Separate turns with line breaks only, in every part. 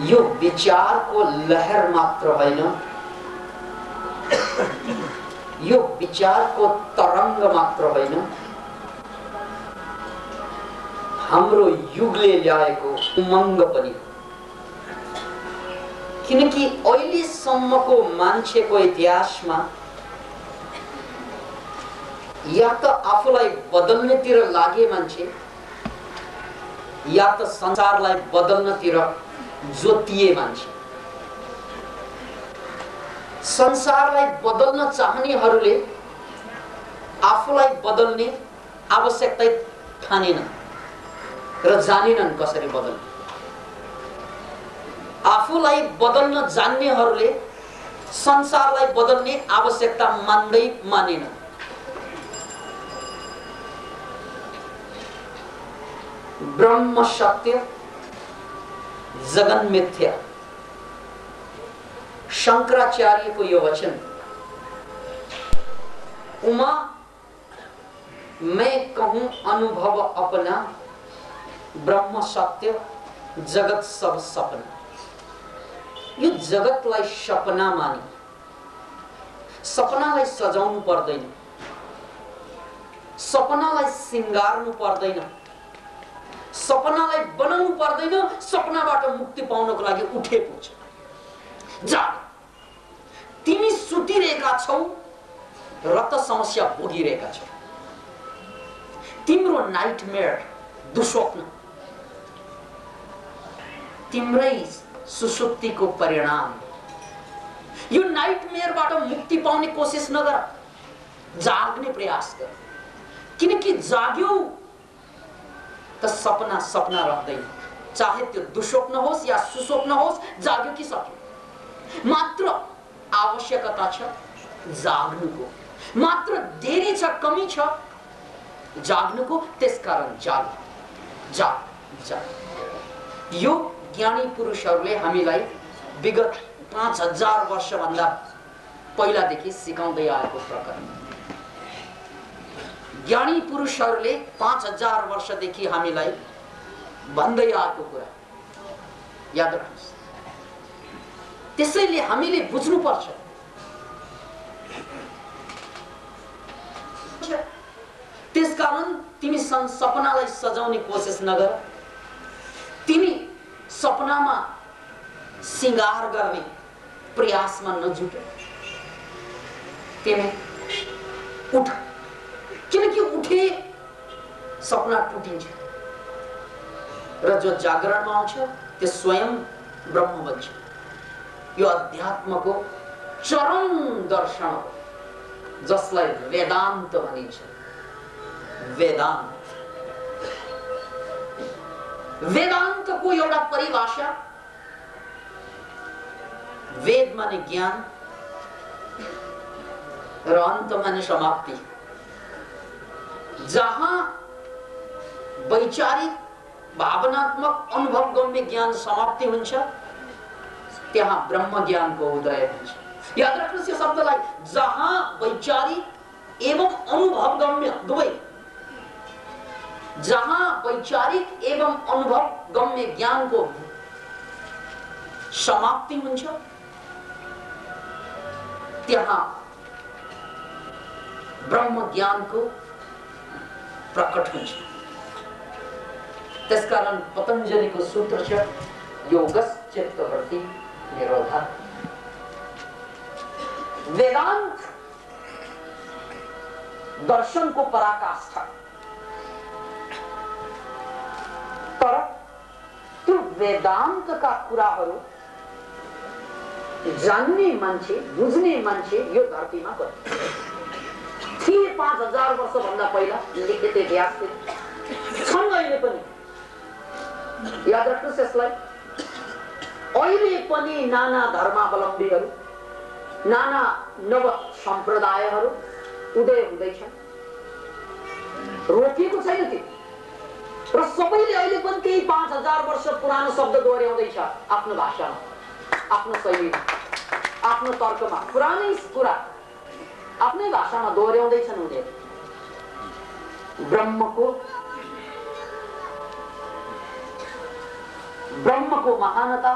यो विचारको लहर मात्र होइन, यो विचारको तरंग मात्र होइन, हाम्रो युगले ल्याएको उमंग पनि। किनकि अहिलेसम्मको मान्छेको इतिहासमा या त आफूलाई बदल्नेतिर लागे मान्छे, या त संसारलाई बदल्नतिर जोतिए मान्छे। संसारलाई बदल्न चाहनेहरूले आफूलाई बदल्ने आवश्यकता ठानेनन् र जानेनन् कसरी बदल्ने। आफूलाई बदल्न जान्नेहरूले संसारलाई बदल्ने आवश्यकता मानेनन्। ब्रह्म सत्य, जगन मिथ्या। शंकराचार्य को यह वचन, उमा मैं कहूं अनुभव अपना, ब्रह्म सत्य जगत सब सपना। यो जगतलाई सपना मानी, सपनालाई सजाउनु पर्दैन, सपनालाई सिंगार्नु पर्दैन, सपनालाई बनाउनु पर्दैन। सपनाबाट मुक्ति पाउनको लागि उठेको छ। जा, तिमी सुतिरहेका छौ र त समस्या भोगिरहेका छौ। तिम्रो नाइटमेयर, दुस्वप्न, तिम्रै सुसुप्तिको परिणाम। यो नाइटमेयरबाट मुक्ति पाउने कोसिस नगर, जाग्ने प्रयास गर। किनकि जाग्यौ त सपना सपना रहँदैन। चाहे त्यो दुस्वप्न होस् या सुस्वप्न होस्, जाग्यो कि सक्यो। मात्र आवश्यकता छ जाग्नुको, मात्र देरी छ, कमी छ जाग्नुको। त्यसकारण जाग, जाग, जाग। यो ज्ञानी पुरुषहरूले हामीलाई विगत 5000 वर्षभन्दा पहिलादेखि सिकाउँदै आएको प्रकरण। ज्ञानी पुरुषहरूले 5000 वर्षदेखि हामीलाई भन्दै आएको कुरा याद राख्नुस्। त्यसैले हामीले बुझ्नुपर्छ। त्यसकारण तिमी सपनालाई सजाउने कोसिस नगर, तिमी सपनामा सिंगार गर्ने प्रयासमा नजुट। तिमी उठ, किनकि उठे सपना टुटिन्छ र जो जागरणमा आउँछ त्यो स्वयं ब्रह्म बन्छ। यो अध्यात्मको चरम दर्शन हो, जसलाई वेदान्त भनिन्छ। वेदान्त, वेदान्तको एउटा परिभाषा, वेद माने ज्ञान र अन्त माने समाप्ति। जहां वैचारिक भावनात्मक अनुभव गम्य ज्ञान समाप्ति हुन्छ, त्यहाँ ब्रह्म ज्ञान को उदय हुन्छ। याद राख्नुहोस् यो शब्दलाई, जहां वैचारिक एवं अनुभव गम्य दुवै, जहां वैचारिक एवं अनुभव गम्य ज्ञान को समाप्ति हुन्छ, त्यहाँ ब्रह्म ज्ञान को प्रकट हुन्छ। त्यसकारण पतंजलिको सूत्र छ, योगश्चित्तवृत्ति निरोधा। वेदांत दर्शन को पराकाष्ठा, तर त्यो वेदांत का कुराहरू जान्ने मान्छे, बुझ्ने मान्छे यो धरतीमा कति थिए? 5000 वर्ष भन्दा पहिला लिखित इतिहास छन् अहिले पनि। याद राख्नुहोस् यसलाई। अहिले पनि नाना धर्मावलम्बीहरू, नाना नव सम्प्रदायहरू उदय हुँदैछन्। रोकिएको छैन त्यो, र सबैले अहिले पनि त्यही 5000 वर्ष पुरानो शब्द दोहोर्याउँदैछ आफ्नो भाषामा, आफ्नो शैलीमा, आफ्नो तर्कमा। पुरानै कुरा आफ्नै भाषामा दोहोर्याउँदैछन् उनीहरू। ब्रह्मको महानता,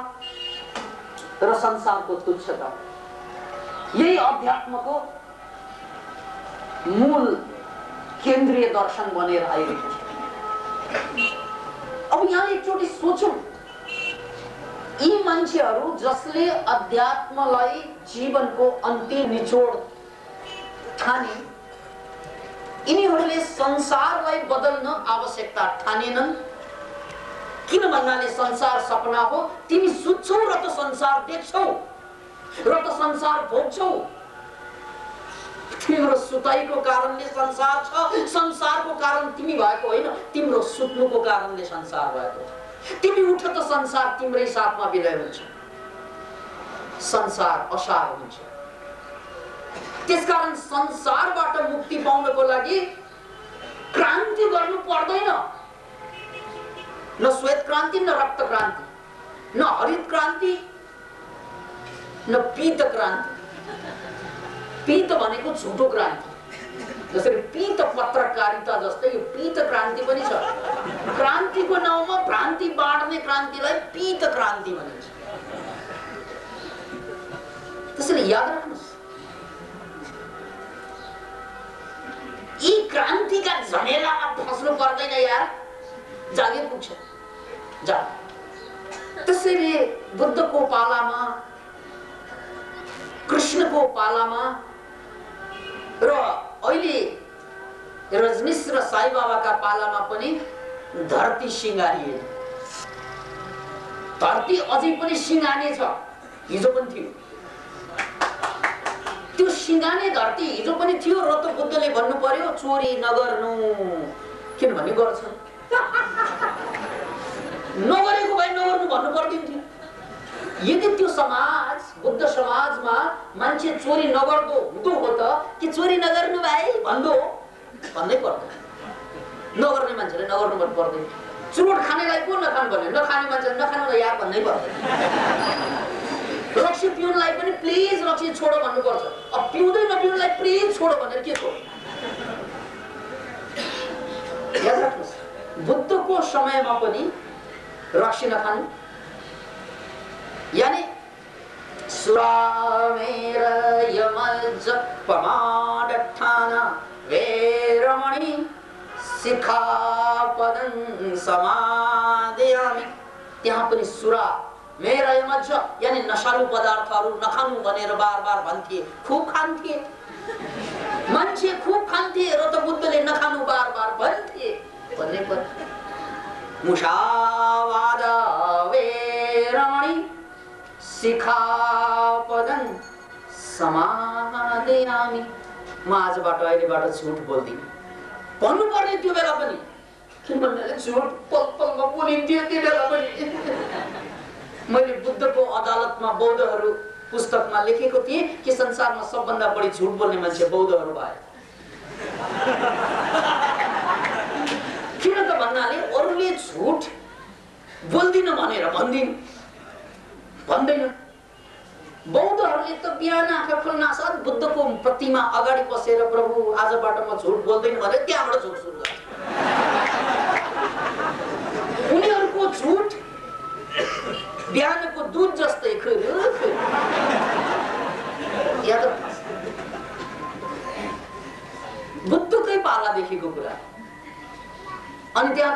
र संसारको तुच्छता। यही अध्यात्मको मूल केन्द्रीय दर्शन बनेर आइरहेको छ। अब यहाँ एकचोटि सोचौं, यी मान्छेहरू जसले अध्यात्मलाई जीवनको अन्तिम निचोड ठाने, यिनीहरूले संसारलाई बदल्न आवश्यकता ठानेनन्। किन भन्नाले संसार सपना हो, तिमी सुत्छौ र त संसार देख्छौ र त संसार भोग्छौ। तिम्रो सुताइको कारणले संसार छ, संसारको कारण तिमी भएको होइन, तिम्रो सुत्नुको कारणले संसार भएको। तिमी उठ त संसार तिम्रै साथमा विलय हुन्छ, संसार असार हुन्छ। त्यसकारण संसारबाट मुक्ति पाउनको लागि क्रान्ति गर्नु पर्दैन। न श्वेत क्रान्ति, न रक्त क्रान्ति, न हरित क्रान्ति, न पीत क्रान्ति। पीत भनेको झुटो क्रान्ति, जसरी पीत पत्रकारिता जस्तै यो पीत क्रान्ति पनि छ। क्रान्तिको नाउँमा भ्रान्ति बाँड्ने क्रान्तिलाई पीत क्रान्ति भनिन्छ। त्यसैले याद राख्नुहोस्, यी क्रान्तिका झमेलामा फस्नु पर्दैन यार, जागिर पुग्छ जा। त्यसैले बुद्धको पालामा, कृष्णको पालामा र अहिले रजनीश र साई बाबाका पालामा पनि धरती सिंगारिए। धरती अझै पनि सिंगाने छ, हिजो पनि थियो। त्यो सिंगाने धरती हिजो पनि थियो र त बुद्धले भन्नु पर्यो चोरी नगर्नु, किनभने गर्छन्। नगरेको भए नगर्नु भन्नु पर्दैन। यदि त्यो समाज, बुद्ध समाजमा मान्छे चोरी नगर्दो हुँदो हो त कि चोरी नगर्नु भाइ भन्दो, भन्नै पर्दैन। नगर्ने मान्छेले नगर्नु भन्नु पर्दैन। चुरोट खानेलाई को नखानु भन्ने, नखाने मान्छेले नखानु यार भन्नै पर्दैन। रक्सी पिउनलाई पनि प्लिज रक्सी छोडो भन्नुपर्छ। अब पिउँदै नपिउनलाई प्लिज छोडो भनेर के छोडो? याद राख्नुहोस्, बुद्धको समयमा पनि रक्सी नखानु, यानी सुरामेर यमज पमाडठान वेरमणि सिक्खापदं समादयामि। त्यहाँ पनि सुरा मेरा यमज यानी नशालु पदार्थहरू नखानु भनेर बार बार भन्थे। खूब खान्थे मान्छे, खूब खान्थे र त बुद्धले नखानु बार बार भन्थे भन्ने पर्छ। मुषावाद वेरमणि सिक्खापदं समादयामि। म आजबाट अहिलेबाट झुट बोल्दिन भन्नु पर्ने त्यो बेला पनि, किनभने झुट पल पलमा बोलिन्थ्यो त्यो बेला पनि। मैले बुद्धको अदालतमा बौद्धहरू पुस्तकमा लेखेको थिएँ कि संसारमा सबभन्दा बढी झुट बोल्ने मान्छे बौद्धहरू भए। किन त भन्नाले अरूले झुट बोल्दिन भनेर भन्दैन। बौद्धहरूले त बिहान आँखा खोल्नासाथ बुद्धको प्रतिमा अगाडि बसेर प्रभु आजबाट म झुट बोल्दैन भने त्यहाँबाट झुट सुरु गर्छ। उनीहरूको झुट बिहानको दूध जस्तै बुद्धकै पालादेखिको कुरा। अनि त्यहाँ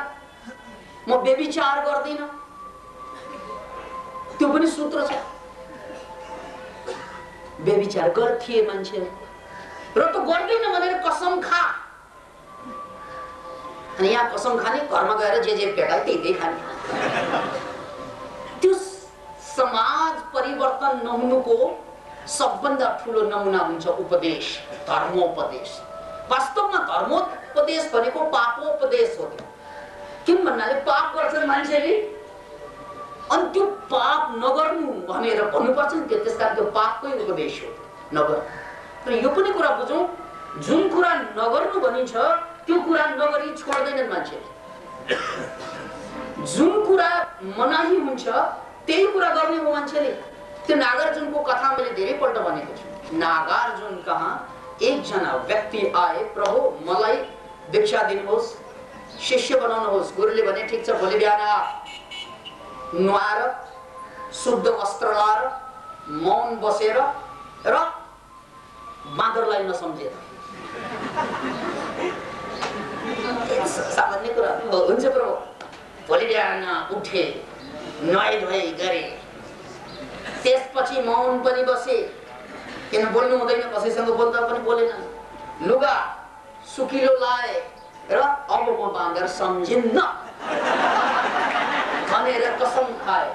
म व्यभिचार गर्दिन, त्यो पनि सूत्र छ। व्यभिचार गर्थे मान्छे र त गर्दैन भनेर कसम खा। अनि यहाँ कसम खाने, घरमा गएर जे भेटाए त्यही खाने। त्यो समाज परिवर्तन नहुनुको सबभन्दा ठुलो नमुना हुन्छ उपदेश, धर्मोपदेश। वास्तवमा धर्मोपदेश भनेको पापोपदेश हो। किन भन्नाले पाप गर्छन् मान्छेले, अनि त्यो पाप नगर्नु भनेर भन्नुपर्छ नि, त्यसकारण त्यो पापकै उपदेश हो, नगर। तर यो पनि कुरा बुझौँ, जुन कुरा नगर्नु भनिन्छ त्यो कुरा नगरी छोड्दैनन् मान्छेले। जुन कुरा मनाही हुन्छ त्यही कुरा गर्ने हो मान्छेले। त्यो नागार्जुनको कथा मैले धेरैपल्ट भनेको छु। नागार्जुन कहाँ एकजना व्यक्ति आए, प्रभु मलाई दीक्षा दिनुहोस्, शिष्य बनाउनुहोस्। गुरुले भने ठिक छ, भोलि बिहान नुहाएर शुद्ध वस्त्र लाएर मौन बसेर र बाँदरलाई नसम्झेर। सामान्य कुरा हुन्छ प्रभु। भोलि बिहान उठे, नुहाई धुवाई गरे, त्यसपछि मौन पनि बसे, किन बोल्नु हुँदैन, कसैसँग बोल्दा पनि बोलेन। लुगा सुकिलो लाए र अब म बाँदर सम्झिन्न भनेर कसम खाए।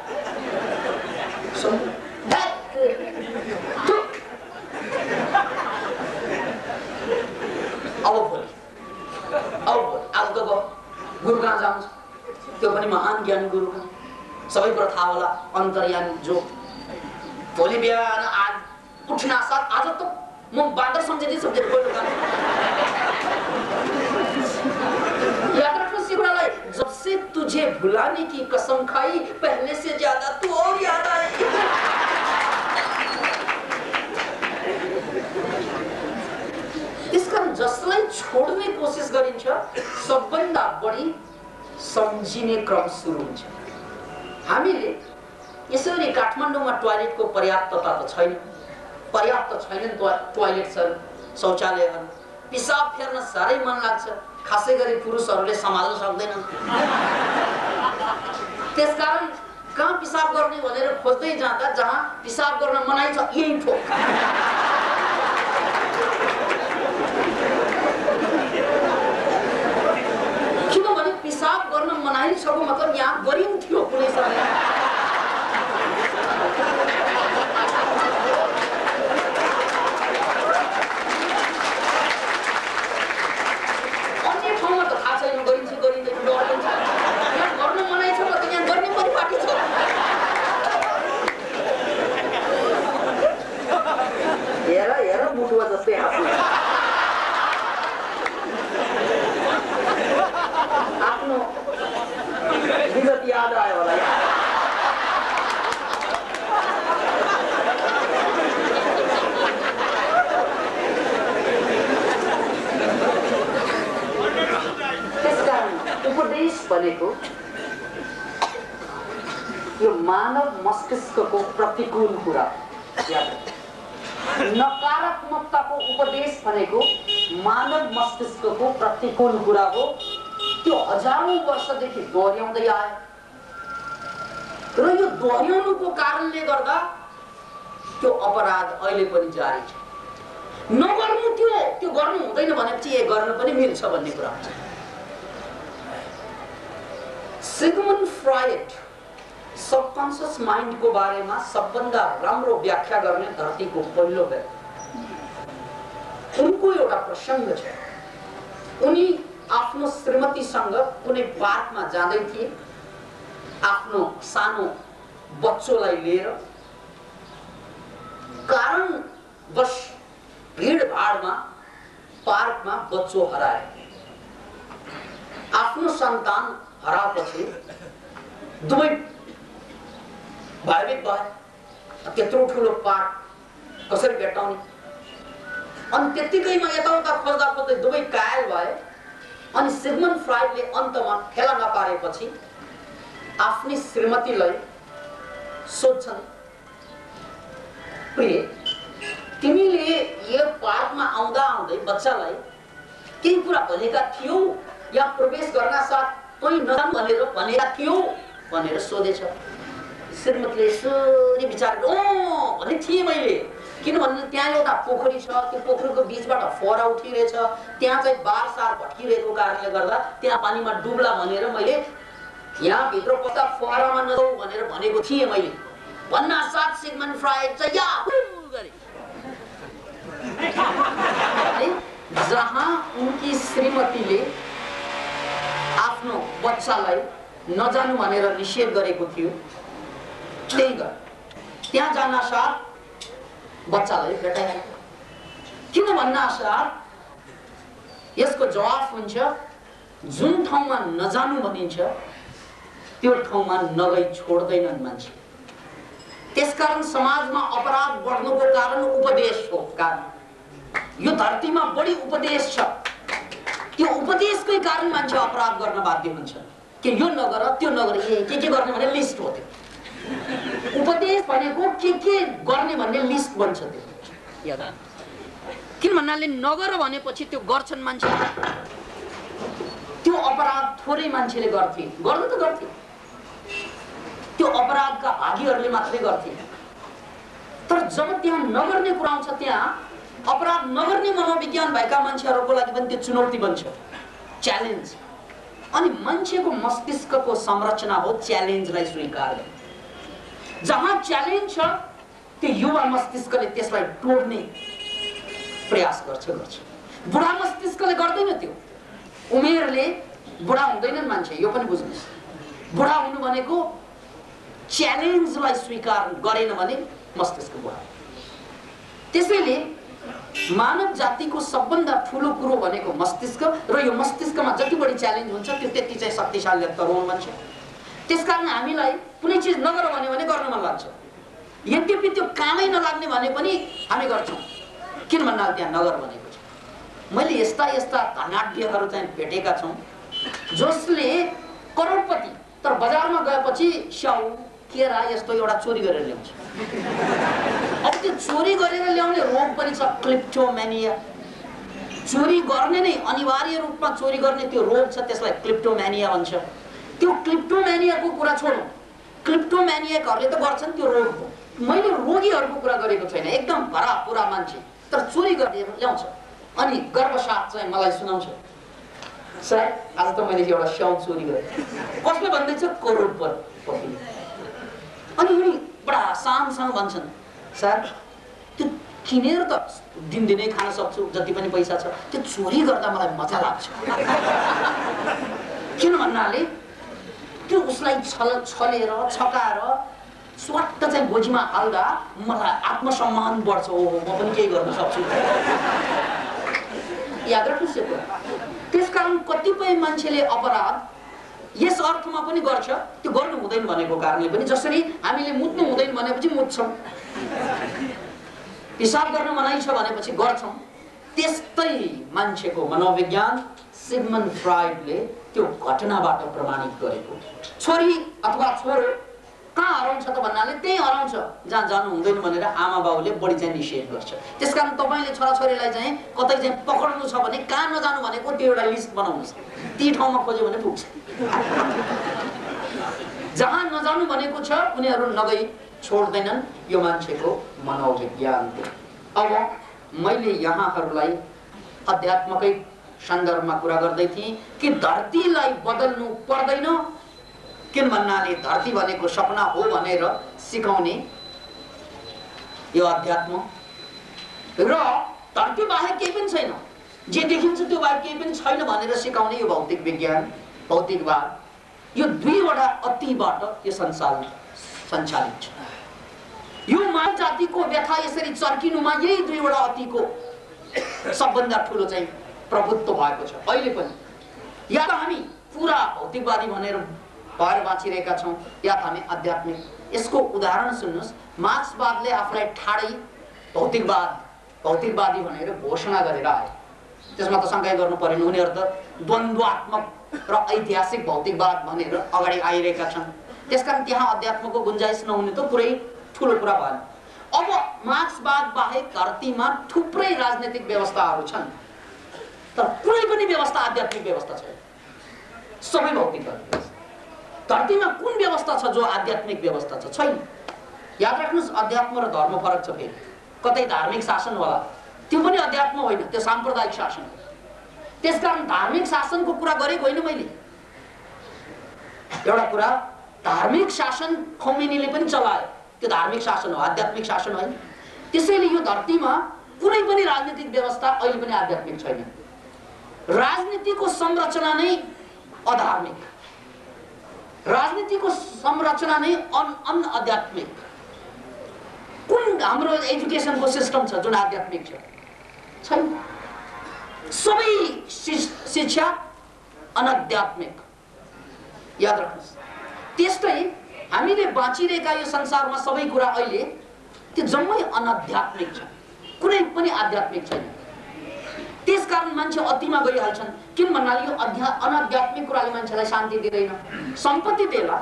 अब भोलि आज त गुरु कहाँ जान्छ, त्यो पनि महान ज्ञानी गुरु कहाँ, सबै कुरा थाहा होला, अन्तर्यामी जो। भोलि बिहान आज उठ्ना साथ आज त म बाँदर सम्झिँदै सम्झेर गयो। याद रखो सिमरालाई, जब से तुझे भुलाने की कसम खाई, पहले से ज्यादा तू और याद आई। त्यसकारण जसलाई छोड्ने कोसिस गरिन्छ सबभन्दा बढी सम्झिने क्रम सुरु हुन्छ। हामीले यसरी काठमाडौँमा टोयलेटको पर्याप्तता त छैन, पर्याप्त छैनन् टोयलेट्सहरू, शौचालयहरू। पिसाब फेर्न साह्रै मन लाग्छ, खासै गरी पुरुषहरूले सम्हाल्न सक्दैनन्। त्यसकारण कहाँ पिसाब गर्ने भनेर खोज्दै जाँदा जहाँ पिसाब गर्न मनाइ छ यही ठोक। किनभने पिसाब गर्न मनाइ छको मतलब यहाँ गरिन्थ्यो कुनै समय। आफ्नो विगत याद आयो होला। त्यसकारण उपदेश भनेको यो मानव मस्तिष्कको प्रतिकूल कुरा। नकारात्मकताको उपदेश भनेको मानव मस्तिष्कको प्रतिकूल कुरा हो। त्यो हजारौं वर्षदेखि दोहोर्याउँदै आयो र यो दोहोर्याउनुको कारणले गर्दा त्यो अपराध अहिले पनि जारी छ। नगर्नु त्यो गर्नु हुँदैन भनेपछि ए गर्न पनि मिल्छ भन्ने कुरा हुन्छ। सिगमन्ड फ्राइड सबकन्सियस माइन्डको बारेमा सबभन्दा राम्रो व्याख्या गर्ने धरतीको पहिलो व्यक्ति। उनको एउटा प्रसङ्ग छ। उनी आफ्नो श्रीमतीसँग कुनै पार्कमा जाँदै थिए, आफ्नो सानो बच्चोलाई लिएर। कारणवश भिडभाडमा पार्कमा बच्चो हराए। आफ्नो सन्तान हराएपछि दुवै भयभीत भए। त्यत्रो ठुलो पार्क कसरी भेट्टाउने? अनि त्यतिकैमा यताउता खोज्दा खोज्दै दुवै कायल भए। अनि सिगमन्ड फ्राइडले अन्तमा फेला नपारेपछि आफ्नी श्रीमतीलाई सोध्छन्, प्रिय, तिमीले यो पार्कमा आउँदा आउँदै बच्चालाई केही कुरा भनेका थियौ या प्रवेश गर्न साथ कोही नजानु भनेका थियौ भनेर सोधेछ। श्रीमतीले यसरी विचार भने थिएँ मैले, किनभने त्यहाँ एउटा पोखरी छ, त्यो पोखरीको बीचबाट फोहरा उठिरहेछ, त्यहाँ चाहिँ बारसार भट्किरहेको कारणले गर्दा त्यहाँ पानीमा डुब्ला भनेर मैले यहाँ भित्र पस्दा फोहरामा नजाऊ भनेर भनेको थिएँ मैले भन्न साथ सिगमन्ड फ्राइड चाहिँ जहाँ उनकी श्रीमतीले आफ्नो बच्चालाई नजानु भनेर निषेध गरेको थियो त्यही गर त्यहाँ जान साथ बच्चालाई भेटाए। किन भन्न साथ यसको जवाफ हुन्छ, जुन ठाउँमा नजानु भनिन्छ त्यो ठाउँमा नगई छोड्दैनन् मान्छे। त्यसकारण समाजमा अपराध बढ्नुको कारण उपदेश हो। कारण यो धरतीमा बढी उपदेश छ, त्यो उपदेशकै कारण मान्छे अपराध गर्न बाध्य हुन्छ कि यो नगर त्यो नगर के गर्ने भने लिस्ट हो। उपदेश भनेको के गर्ने भन्ने लिस्ट बन्छ त्यो याद। किन भन्नाले नगर भनेपछि त्यो गर्छन् मान्छे। त्यो अपराध थोरै मान्छेले गर्थे, गर्नु त गर्थे, त्यो अपराधका भागीहरूले मात्रै गर्थे। तर जब त्यहाँ नगर्ने कुरा आउँछ, त्यहाँ अपराध नगर्ने मनोविज्ञान भएका मान्छेहरूको लागि पनि त्यो चुनौती बन्छ, च्यालेन्ज। अनि मान्छेको मस्तिष्कको संरचना हो च्यालेन्जलाई स्वीकार गर्ने। जहाँ च्यालेन्ज छ त्यो युवा मस्तिष्कले त्यसलाई तोड्ने प्रयास गर्छ। बुढा मस्तिष्कले गर्दैन त्यो। उमेरले बुढा हुँदैनन् मान्छे, यो पनि बुझ्नुहोस्। बुढा हुनु भनेको च्यालेन्जलाई स्वीकार गरेन भने मस्तिष्क बुढा। त्यसैले मानव जातिको सबभन्दा ठुलो कुरो भनेको मस्तिष्क, र यो मस्तिष्कमा जति बढी च्यालेन्ज हुन्छ त्यो त्यति चाहिँ शक्तिशाली तरुण मान्छे। त्यसकारण हामीलाई कुनै चिज नगर भन्यो भने गर्न मन लाग्छ, यद्यपि त्यो कामै नलाग्ने भने पनि हामी गर्छौँ। किन भन्नाले त्यहाँ नगर भनेको छ। मैले यस्ता यस्ता धनाढ्यहरू चाहिँ भेटेका छौँ जसले करोडपति, तर बजारमा गएपछि स्याउ केरा यस्तो एउटा चोरी गरेर ल्याउँछ। अब त्यो चोरी गरेर ल्याउने रोग पनि छ क्लिप्टोमेनिया। चोरी गर्ने नै अनिवार्य रूपमा चोरी गर्ने त्यो रोग छ, त्यसलाई क्लिप्टोमेनिया भन्छ। त्यो क्लिप्टोमेनियाको कुरा छोडौँ, क्लिप्टोमेनियाकहरूले त गर्छन्, त्यो रोग हो। मैले रोगीहरूको कुरा गरेको छैन, एकदम भरापुरा मान्छे तर चोरी गरेर ल्याउँछ अनि गर्वसाथ चाहिँ मलाई सुनाउँछ, सर आज त मैले एउटा स्याउ चोरी गरेँ। कसले भन्दैछ? करोडपति। अनि उनी बडा सानसँग भन्छन्, सर त्यो किनेर त दिनदिनै खान सक्छु, जति पनि पैसा छ, त्यो चोरी गर्दा मलाई मजा लाग्छ। किन भन्नाले त्यो उसलाई छलेर छकाएर स्वाट्ट चाहिँ गोजीमा हाल्दा मलाई आत्मसम्मान बढ्छ। ओहो म पनि केही गर्न सक्छु। याद राख्नुहोस् यो कुरा। त्यसकारण कतिपय मान्छेले अपराध यस अर्थमा पनि गर्छ, त्यो गर्नु हुँदैन भनेको कारणले पनि। जसरी हामीले मुत्नु हुँदैन भनेपछि मुत्छौँ, पिसाब गर्न मनाइ छ भनेपछि गर्छौँ। त्यस्तै मान्छेको मनोविज्ञान सिगमन्ड फ्राइडले त्यो घटनाबाट प्रमाणित गरेको। छोरी अथवा छोरो कहाँ हराउँछ त भन्नाले त्यही हराउँछ जहाँ जानु हुँदैन भनेर आमा बाउले बढी चाहिँ निषेध गर्छ। त्यसकारण तपाईँले छोराछोरीलाई चाहिँ कतै चाहिँ पक्राउनु छ भने कहाँ नजानु भनेको त्यो एउटा लिस्ट बनाउनुहोस्, ती ठाउँमा खोज्यो भने पुग्छ। जहाँ नजानु भनेको छ उनीहरू नगई छोड्दैनन्। यो मान्छेको मनोविज्ञान हो। अब मैले यहाँहरूलाई अध्यात्मकै सन्दर्भमा कुरा गर्दै थिएँ कि धरतीलाई बदल्नु पर्दैन। किन भन्नाले धरती भनेको सपना हो भनेर सिकाउने यो अध्यात्म, र धरती बाहेक केही पनि छैन, जे देखिन्छ त्यो बाहेक केही पनि छैन भनेर सिकाउने यो भौतिक विज्ञान, भौतिकवाद। यो दुईवटा अतिबाट यो संसार सञ्चालित छ। यो मानव जातिको व्यथा यसरी चर्किनुमा यही दुईवटा अतिको सबभन्दा ठुलो चाहिँ प्रभुत्व भएको छ अहिले पनि। या त हामी पुरा भौतिकवादी भनेर भएर बाँचिरहेका छौँ, या त हामी आध्यात्मिक। यसको उदाहरण सुन्नुहोस्। मार्क्सवादले आफूलाई ठाडै भौतिकवादी भनेर घोषणा गरेर आए। त्यसमा त शङ्कै गर्नु परेन, उनीहरू त द्वन्द्वात्मक र ऐतिहासिक भौतिकवाद भनेर अगाडि आइरहेका छन्। त्यसकारण त्यहाँ अध्यात्मको गुन्जाइस नहुने त पुरै ठुलो कुरा भएन। अब मार्क्सवाद बाहेक धरतीमा थुप्रै राजनीतिक व्यवस्थाहरू छन्, तर कुनै पनि व्यवस्था आध्यात्मिक व्यवस्था छैन, सबै भौतिकवादी। धरतीमा कुन व्यवस्था छ जो आध्यात्मिक व्यवस्था छ? छैन। याद राख्नुहोस्, अध्यात्म र धर्म फरक छ। फेरि कतै धार्मिक शासन होला, त्यो पनि अध्यात्म होइन, त्यो साम्प्रदायिक शासन हो। त्यसकारण धार्मिक शासनको कुरा गरेको होइन मैले। एउटा कुरा, धार्मिक शासन खौमेनीले पनि चलायो, त्यो धार्मिक शासन हो, आध्यात्मिक शासन होइन। त्यसैले यो धरतीमा कुनै पनि राजनीतिक व्यवस्था अहिले पनि आध्यात्मिक छैन। राजनीतिको संरचना नै अधार्मिक, राजनीतिको संरचना नै अनआध्यात्मिक। कुन हाम्रो एजुकेसनको सिस्टम छ जुन आध्यात्मिक छ? छैन। सबै शिक्षा अनाध्यात्मिक। याद राख्नुहोस्। त्यस्तै हामीले बाँचिरहेका यो संसारमा सबै कुरा अहिले त्यो जम्मै अनाध्यात्मिक छ, कुनै पनि आध्यात्मिक छैन। त्यसकारण मान्छे अतिमा गइहाल्छन्। किन भन्नाले यो अनाध्यात्मिक कुराले मान्छेलाई शान्ति दिँदैन। सम्पत्ति देला,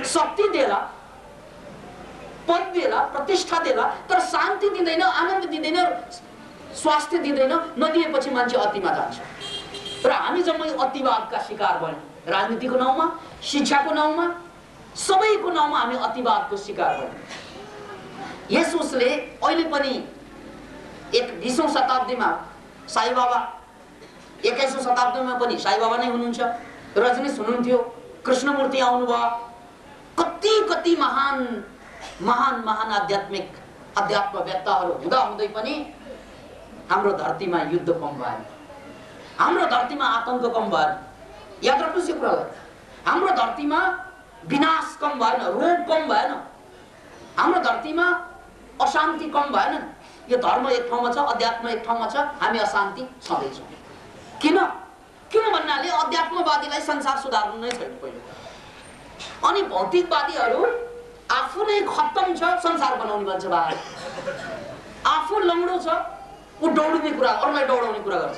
शक्ति देला, पद देला, प्रतिष्ठा देला, तर शान्ति दिँदैन, आनन्द दिँदैन, स्वास्थ्य दिँदैन, नदिएपछि मान्छे अतिमा जान्छ। र हामी जम्मै अतिवादका शिकार भयौँ। राजनीतिको नाउँमा, शिक्षाको नाउँमा, सबैको नाउँमा हामी अतिवादको शिकार भयौँ। यसुसले अहिले पनि 20औं शताब्दीमा साई बाबा, 21औं शताब्दीमा पनि साई बाबा नै हुनुहुन्छ, रजनीश हुनुहुन्थ्यो, कृष्णमूर्ति आउनुभयो, कति कति महान महान महान अध्यात्मवेत्ताहरू हुँदा हुँदै पनि हाम्रो धरतीमा युद्ध कम भएन, हाम्रो धरतीमा आतंक कम भएन। याद राख्नुहोस् यो कुरालाई, हाम्रो धरतीमा विनाश कम भएन, रोग कम भएन, हाम्रो धरतीमा अशान्ति कम भएन। यो धर्म एक ठाउँमा छ, अध्यात्म एक ठाउँमा छ, हामी अशान्ति छँदैछौँ। किन भन्नाले अध्यात्मवादीलाई संसार सुधार्नु नै छैन पहिलो। अनि भौतिकवादीहरू आफू नै खत्तम छ, संसार बनाउने मान्छे बाहेक। आफू लङ्गडो छ, ऊ दौडिने कुरा, अरूलाई दौडाउने कुरा गर्छ।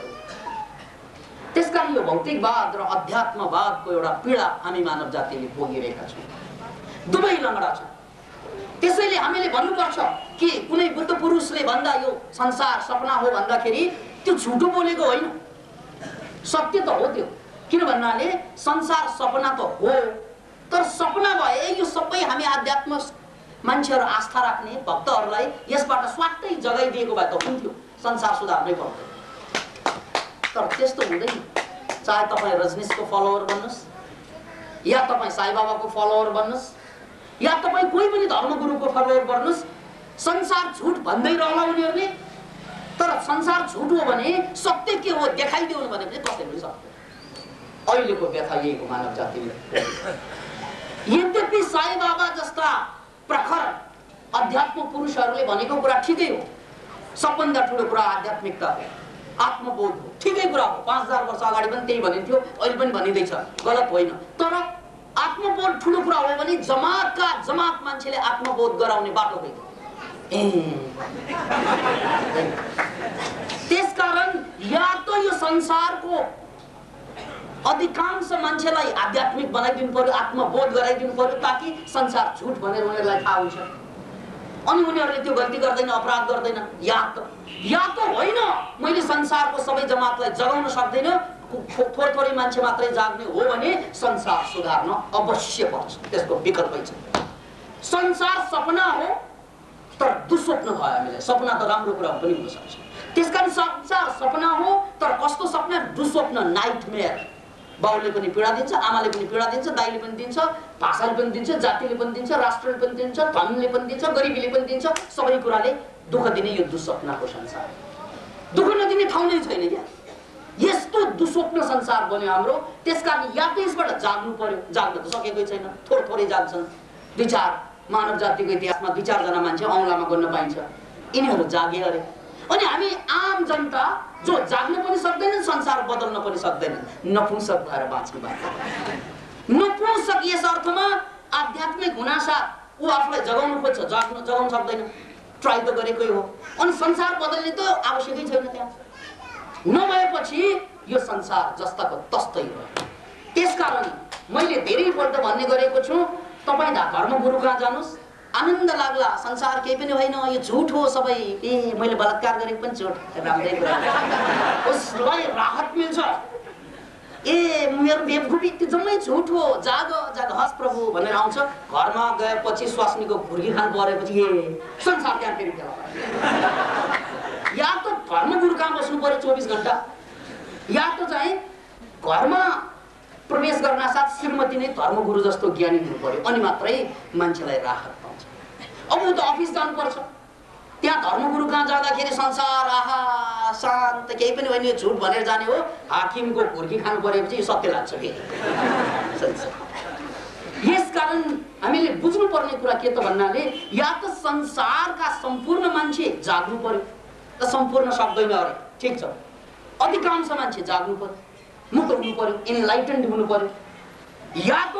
त्यसकारण यो भौतिकवाद र अध्यात्मवादको एउटा पीडा हामी मानव जातिले भोगिरहेका छौँ। दुवै लङ्गडा छन्। त्यसैले हामीले भन्नुपर्छ कि कुनै बुद्ध पुरुषले भन्दा यो संसार सपना हो भन्दाखेरि त्यो झुटो बोलेको होइन, सत्य त हो त्यो। किन भन्नाले संसार सपना त हो, तर सपना भए यो सबै हामी आध्यात्म मान्छेहरू आस्था राख्ने भक्तहरूलाई यसबाट स्वाट्टै जगाइदिएको भए त हुन्थ्यो, संसार सुधार्नै पर्दैन। तर त्यस्तो हुँदैन। चाहे तपाईँ रजनीशको फलोवर बन्नुहोस्, या तपाईँ साई बाबाको फलोवर बन्नुहोस्, या तपाईँ कोही पनि धर्मगुरुको फलोवर बन्नुहोस्, संसार झुट भन्दै रहला उनीहरूले। तर संसार झुट हो भने सत्य के हो देखाइदिउनु भने पनि कसैले सक्दैन। अहिलेको देखाइएको मानव जातिले। यद्यपि साई बाबा जस्ता प्रखर अध्यात्म पुरुषहरूले भनेको कुरा ठिकै हो, सबभन्दा ठुलो कुरा आध्यात्मिकता हो, आत्मबोध हो, ठिकै कुरा हो। 5000 वर्ष अगाडि पनि त्यही भनिन्थ्यो, अहिले पनि भनिँदैछ, गलत होइन। तर आत्मबोध ठुलो कुरा हो भने जमातका जमात मान्छेले आत्मबोध गराउने बाटो होइन। त्यसकारण या त यो संसारको अधिकांश मान्छेलाई आध्यात्मिक बनाइदिनु पर्यो, आत्मबोध गराइदिनु पर्यो, ताकि संसार झुट भनेर उनीहरूलाई थाहा हुन्छ। अनि उनीहरूले त्यो गल्ती गर्दैन, अपराध गर्दैन। या त होइन, मैले संसारको सबै जमातलाई जगाउन सक्दैन, थोरै मान्छे मात्रै जाग्ने हो भने संसार सुधार्न अवश्य पर्छ। त्यसको विकल्पै छ। संसार सपना हो तर दुस्वप्न भयो हामीलाई। सपना त राम्रो कुरा पनि हुन सक्छ। त्यसकारण संसार सपना हो, तर कस्तो सपना? दुस्वप्न, नाइटमेयर। बाउले पनि पीडा दिन्छ, आमाले पनि पीडा दिन्छ, दाइले पनि दिन्छ, भाषाले पनि दिन्छ, जातिले पनि दिन्छ, राष्ट्रले पनि दिन्छ, धनले पनि दिन्छ, गरिबीले पनि दिन्छ। सबै कुराले दुःख दिने यो दुस्वप्नको संसार। दुःख नदिने ठाउँ नै छैन क्या। यस्तो दुस्वप्न संसार बन्यो हाम्रो। त्यसकारण या त यसबाट जाग्नु पर्यो, जाग्न त सकेकै छैन, थोरै जाग्छन्। 2-4 मानव जातिको इतिहासमा 2-4 जना मान्छे औँलामा गन्न पाइन्छ, यिनीहरू जागे अरे। अनि हामी आम जनता जो जाग्न पनि सक्दैनन्, संसार बदल्न पनि सक्दैनन्, नपुंसक भएर बाँच्नु भएको। नपुंसक यस अर्थमा आध्यात्मिक हुनासाथ ऊ आफूलाई जगाउनु खोज्छ, जगाउन सक्दैन, ट्राई त गरेकै हो। अनि संसार बदल्ने त आवश्यकै छैन। त्यहाँ नभएपछि यो संसार जस्ताको तस्तै हो। त्यसकारण मैले धेरैपल्ट भन्ने गरेको छु, तपाईँ धर्मगुरु कहाँ जानुहोस्, आनन्द लाग्ला, संसार केही पनि होइन, यो झुट हो सबै। ए मैले बलात्कार गरेको पनि झुट, राम्रै कुरा, उसलाई राहत मिल्छ। ए मेरो बेवकुफी त्यो जम्मै झुट हो, जाग हस् प्रभु भनेर आउँछ। घरमा गएपछि स्वास्नीको भुर्गी खान परेपछि ए संसार त्यहाँ फेरि या त धर्मगुरु कहाँ बस्नु पर्यो 24 घण्टा, या त चाहिँ घरमा प्रवेश गर्न साथ श्रीमती नै धर्मगुरु जस्तो ज्ञानी हुनु पर्यो, अनि मात्रै मान्छेलाई राहत पाउँछ। अब ऊ त अफिस जानुपर्छ, त्यहाँ धर्मगुरु कहाँ जाँदाखेरि संसार आहा शान्त, केही पनि होइन, झुट भनेर जाने हो। हाकिमको भुर्गी खानु परेपछि यो सत्य लाग्छ कि यसकारण हामीले बुझ्नु पर्ने कुरा के त भन्नाले या त संसारका सम्पूर्ण मान्छे जाग्नु पर्यो, त सम्पूर्ण सक्दैन अरे, ठिक छ, अधिकांश मान्छे जाग्नु पर्यो, मुक्त हुनु पर्यो, इनलाइटेन्ड हुनु पर्यो, या त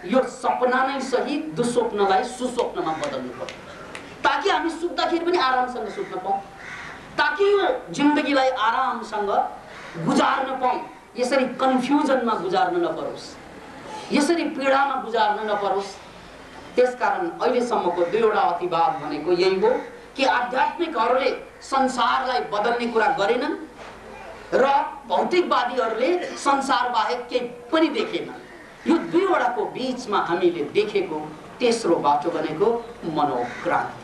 यो सपना नै सही दुस्वप्नलाई सुस्वप्नमा बदल्नु पर्यो, ताकि हामी सुत्दाखेरि पनि आरामसँग सुत्न पाऊँ, ताकि यो जिन्दगीलाई आरामसँग गुजार्न पाऊँ, यसरी कन्फ्युजनमा गुजार्न नपरोस्, यसरी पीडामा गुजार्न नपरोस्। त्यसकारण अहिलेसम्मको दुईवटा अतिवाद भनेको यही हो कि आध्यात्मिकहरूले संसारलाई बदल्ने कुरा गरेनन् र भौतिकवादीहरूले संसार बाहेक केही पनि देखेनन्। यो दुईवटाको बीचमा हामीले देखेको तेस्रो बाटो भनेको मनोक्रान्ति।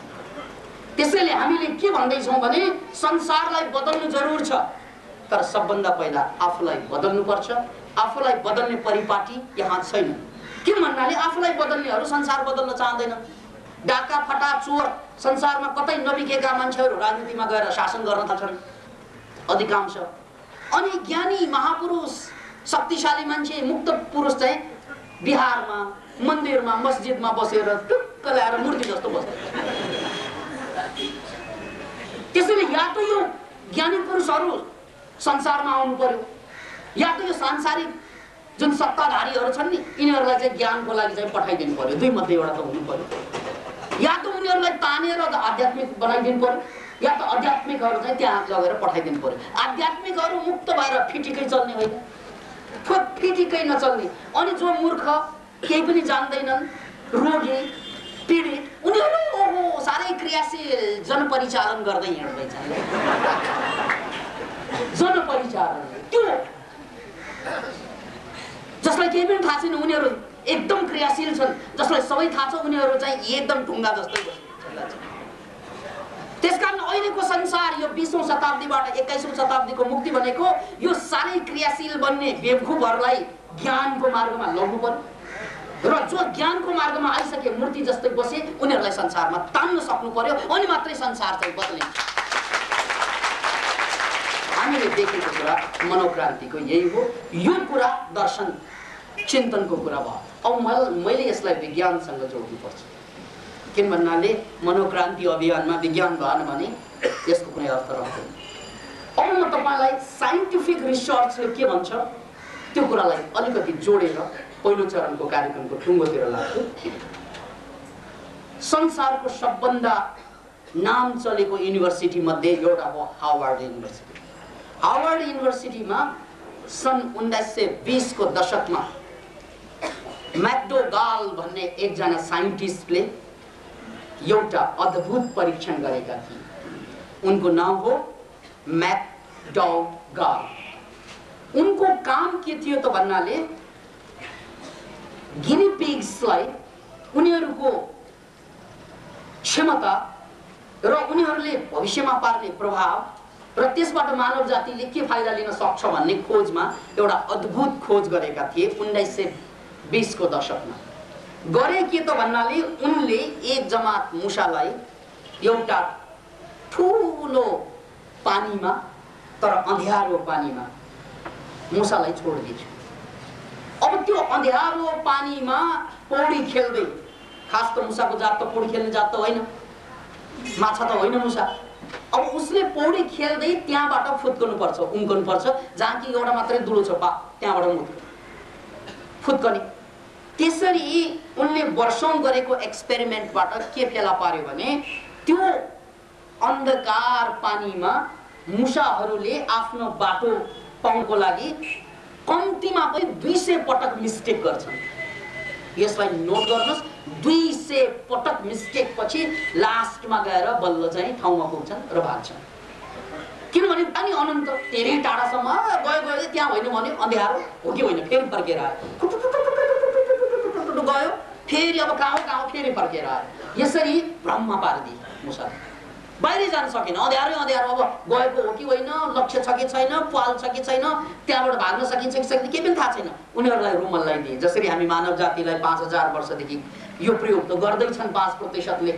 त्यसैले हामीले के भन्दैछौँ भने संसारलाई बदल्नु जरुर छ, तर सबभन्दा पहिला आफूलाई बदल्नु पर्छ। आफूलाई बदल्ने परिपाटी यहाँ छैन। के भन्नाले आफूलाई बदल्नेहरू संसार बदल्न चाहँदैनन्। डाका फटा चोर संसारमा कतै नबिकेका मान्छेहरू राजनीतिमा गएर शासन गर्न थाल्छन् अधिकांश। अनि ज्ञानी महापुरुष शक्तिशाली मान्छे मुक्त पुरुष चाहिँ बिहारमा मन्दिरमा मस्जिदमा बसेर टुक्क ल्याएर मूर्ति जस्तो बस्छ। त्यसैले या त यो ज्ञानी पुरुषहरू संसारमा आउनु पर्यो, या त यो सांसारिक जुन सत्ताधारीहरू छन् नि यिनीहरूलाई चाहिँ ज्ञानको लागि चाहिँ पठाइदिनु पर्यो। दुई मध्ये एउटा त हुनु पर्यो। या त उनीहरूलाई तानेर आध्यात्मिक बनाइदिनु पर्यो, या त आध्यात्मिकहरू चाहिँ त्यहाँ लगेर पठाइदिनु पर्यो। आध्यात्मिकहरू मुक्त भएर फिटिकै चल्ने होइन, फिटिकै नचल्ने। अनि जो मूर्ख केही पनि जान्दैनन्, रोगी पीडित, उनीहरू ओहो साह्रै क्रियाशील जनपरिचालन गर्दै हिँड्दैछन्। जनपरिचालन त्यो जसलाई केही पनि थाहा छैन उनीहरू एकदम क्रियाशील छन्, जसलाई सबै थाहा छ उनीहरू चाहिँ एकदम ढुङ्गा जस्तै बस्छन्। त्यसकारण अहिलेको संसार यो 20औं शताब्दीबाट 21औं शताब्दीको मुक्ति भनेको यो साह्रै क्रियाशील बन्ने बेवकुफहरूलाई ज्ञानको मार्गमा लग्नु पर्यो र जो ज्ञानको मार्गमा आइसके मूर्ति जस्तै बसे उनीहरूलाई संसारमा तान्न सक्नु पर्यो। अनि मात्रै संसार चाहिँ बदलिन्छ। हामीले देखेको कुरा मनोक्रान्तिको यही हो। यो कुरा दर्शन चिन्तनको कुरा भयो। अब मैले यसलाई विज्ञानसँग जोड्नुपर्छ। किन भन्नाले मनोक्रान्ति अभियानमा विज्ञान भएन भने यसको कुनै अर्थ रहँदैन। अब म तपाईलाई साइन्टिफिक रिसर्चले के भन्छ त्यो कुरालाई अलिकति जोडेर पहिलो चरणको कार्यक्रमको टुङ्गोतिर लाग्छु। संसारको सबभन्दा नाम चलेको युनिभर्सिटी मध्ये एउटा हो हार्वर्ड युनिभर्सिटी। हार्वर्ड युनिभर्सिटीमा सन् 1920 को दशकमा मैकडोगाल भन्ने एकजना साइन्टिस्टले एउटा अद्भुत परीक्षण गरेका थिए। उनको नाम हो मैकडोगाल। उनको काम के थियो त भन्नाले गिनी पिग्सलाई उनीहरूको क्षमता र उनीहरूले भविष्यमा पार्ने प्रभाव र त्यसबाट मानव जातिले के फाइदा लिन सक्छ भन्ने खोजमा एउटा अद्भुत खोज गरेका थिए। 1920 को दशकमा गरे के त भन्नाले उनले एक जमात मुसालाई एउटा ठुलो पानीमा तर अँध्यारो पानीमा मुसालाई छोडिदियो। अब त्यो अँध्यारो पानीमा पौडी खेल्दै, खास त मुसाको जात त पौडी खेल्ने जात त होइन, माछा त होइन मुसा। अब उसले पौडी खेल्दै त्यहाँबाट फुत्कनु पर्छ, उम्कनु पर्छ, जहाँ कि एउटा मात्रै दुलो छ त्यहाँबाट फुत्कने। त्यसरी उनले वर्षौं गरेको एक्सपेरिमेन्टबाट के फेला पार्यो भने त्यो अन्धकार पानीमा मुसाहरूले आफ्नो बाटो पाउनको लागि कम्तीमा पनि 200 पटक मिस्टेक गर्छन्। यसलाई नोट गर्नुस्, 200 पटक मिस्टेक पछि लास्टमा गएर बल्ल चाहिँ ठाउँमा पुग्छन् र भाग्छन्। किनभने अनि अनन्त धेरै टाढासम्म गयो त्यहाँ होइन भने अँध्यारो हो कि होइन, फेरि फर्केर आयो, गयो फेरि अब कहाँ फेरि फर्केर आयो। यसरी भ्रममा पारिदिए मुसा, बाहिरै जान सकेन। अँध्यारो अब गएको हो कि होइन, लक्ष्य छ कि छैन, पाल छ कि छैन, त्यहाँबाट भाग्न सकिन्छ कि सक्दैन केही पनि थाहा छैन। उनीहरूलाई रुमल्लाई दिए। जसरी हामी मानव जातिलाई 5000 वर्षदेखि यो प्रयोग त गर्दैछन् 5%ले,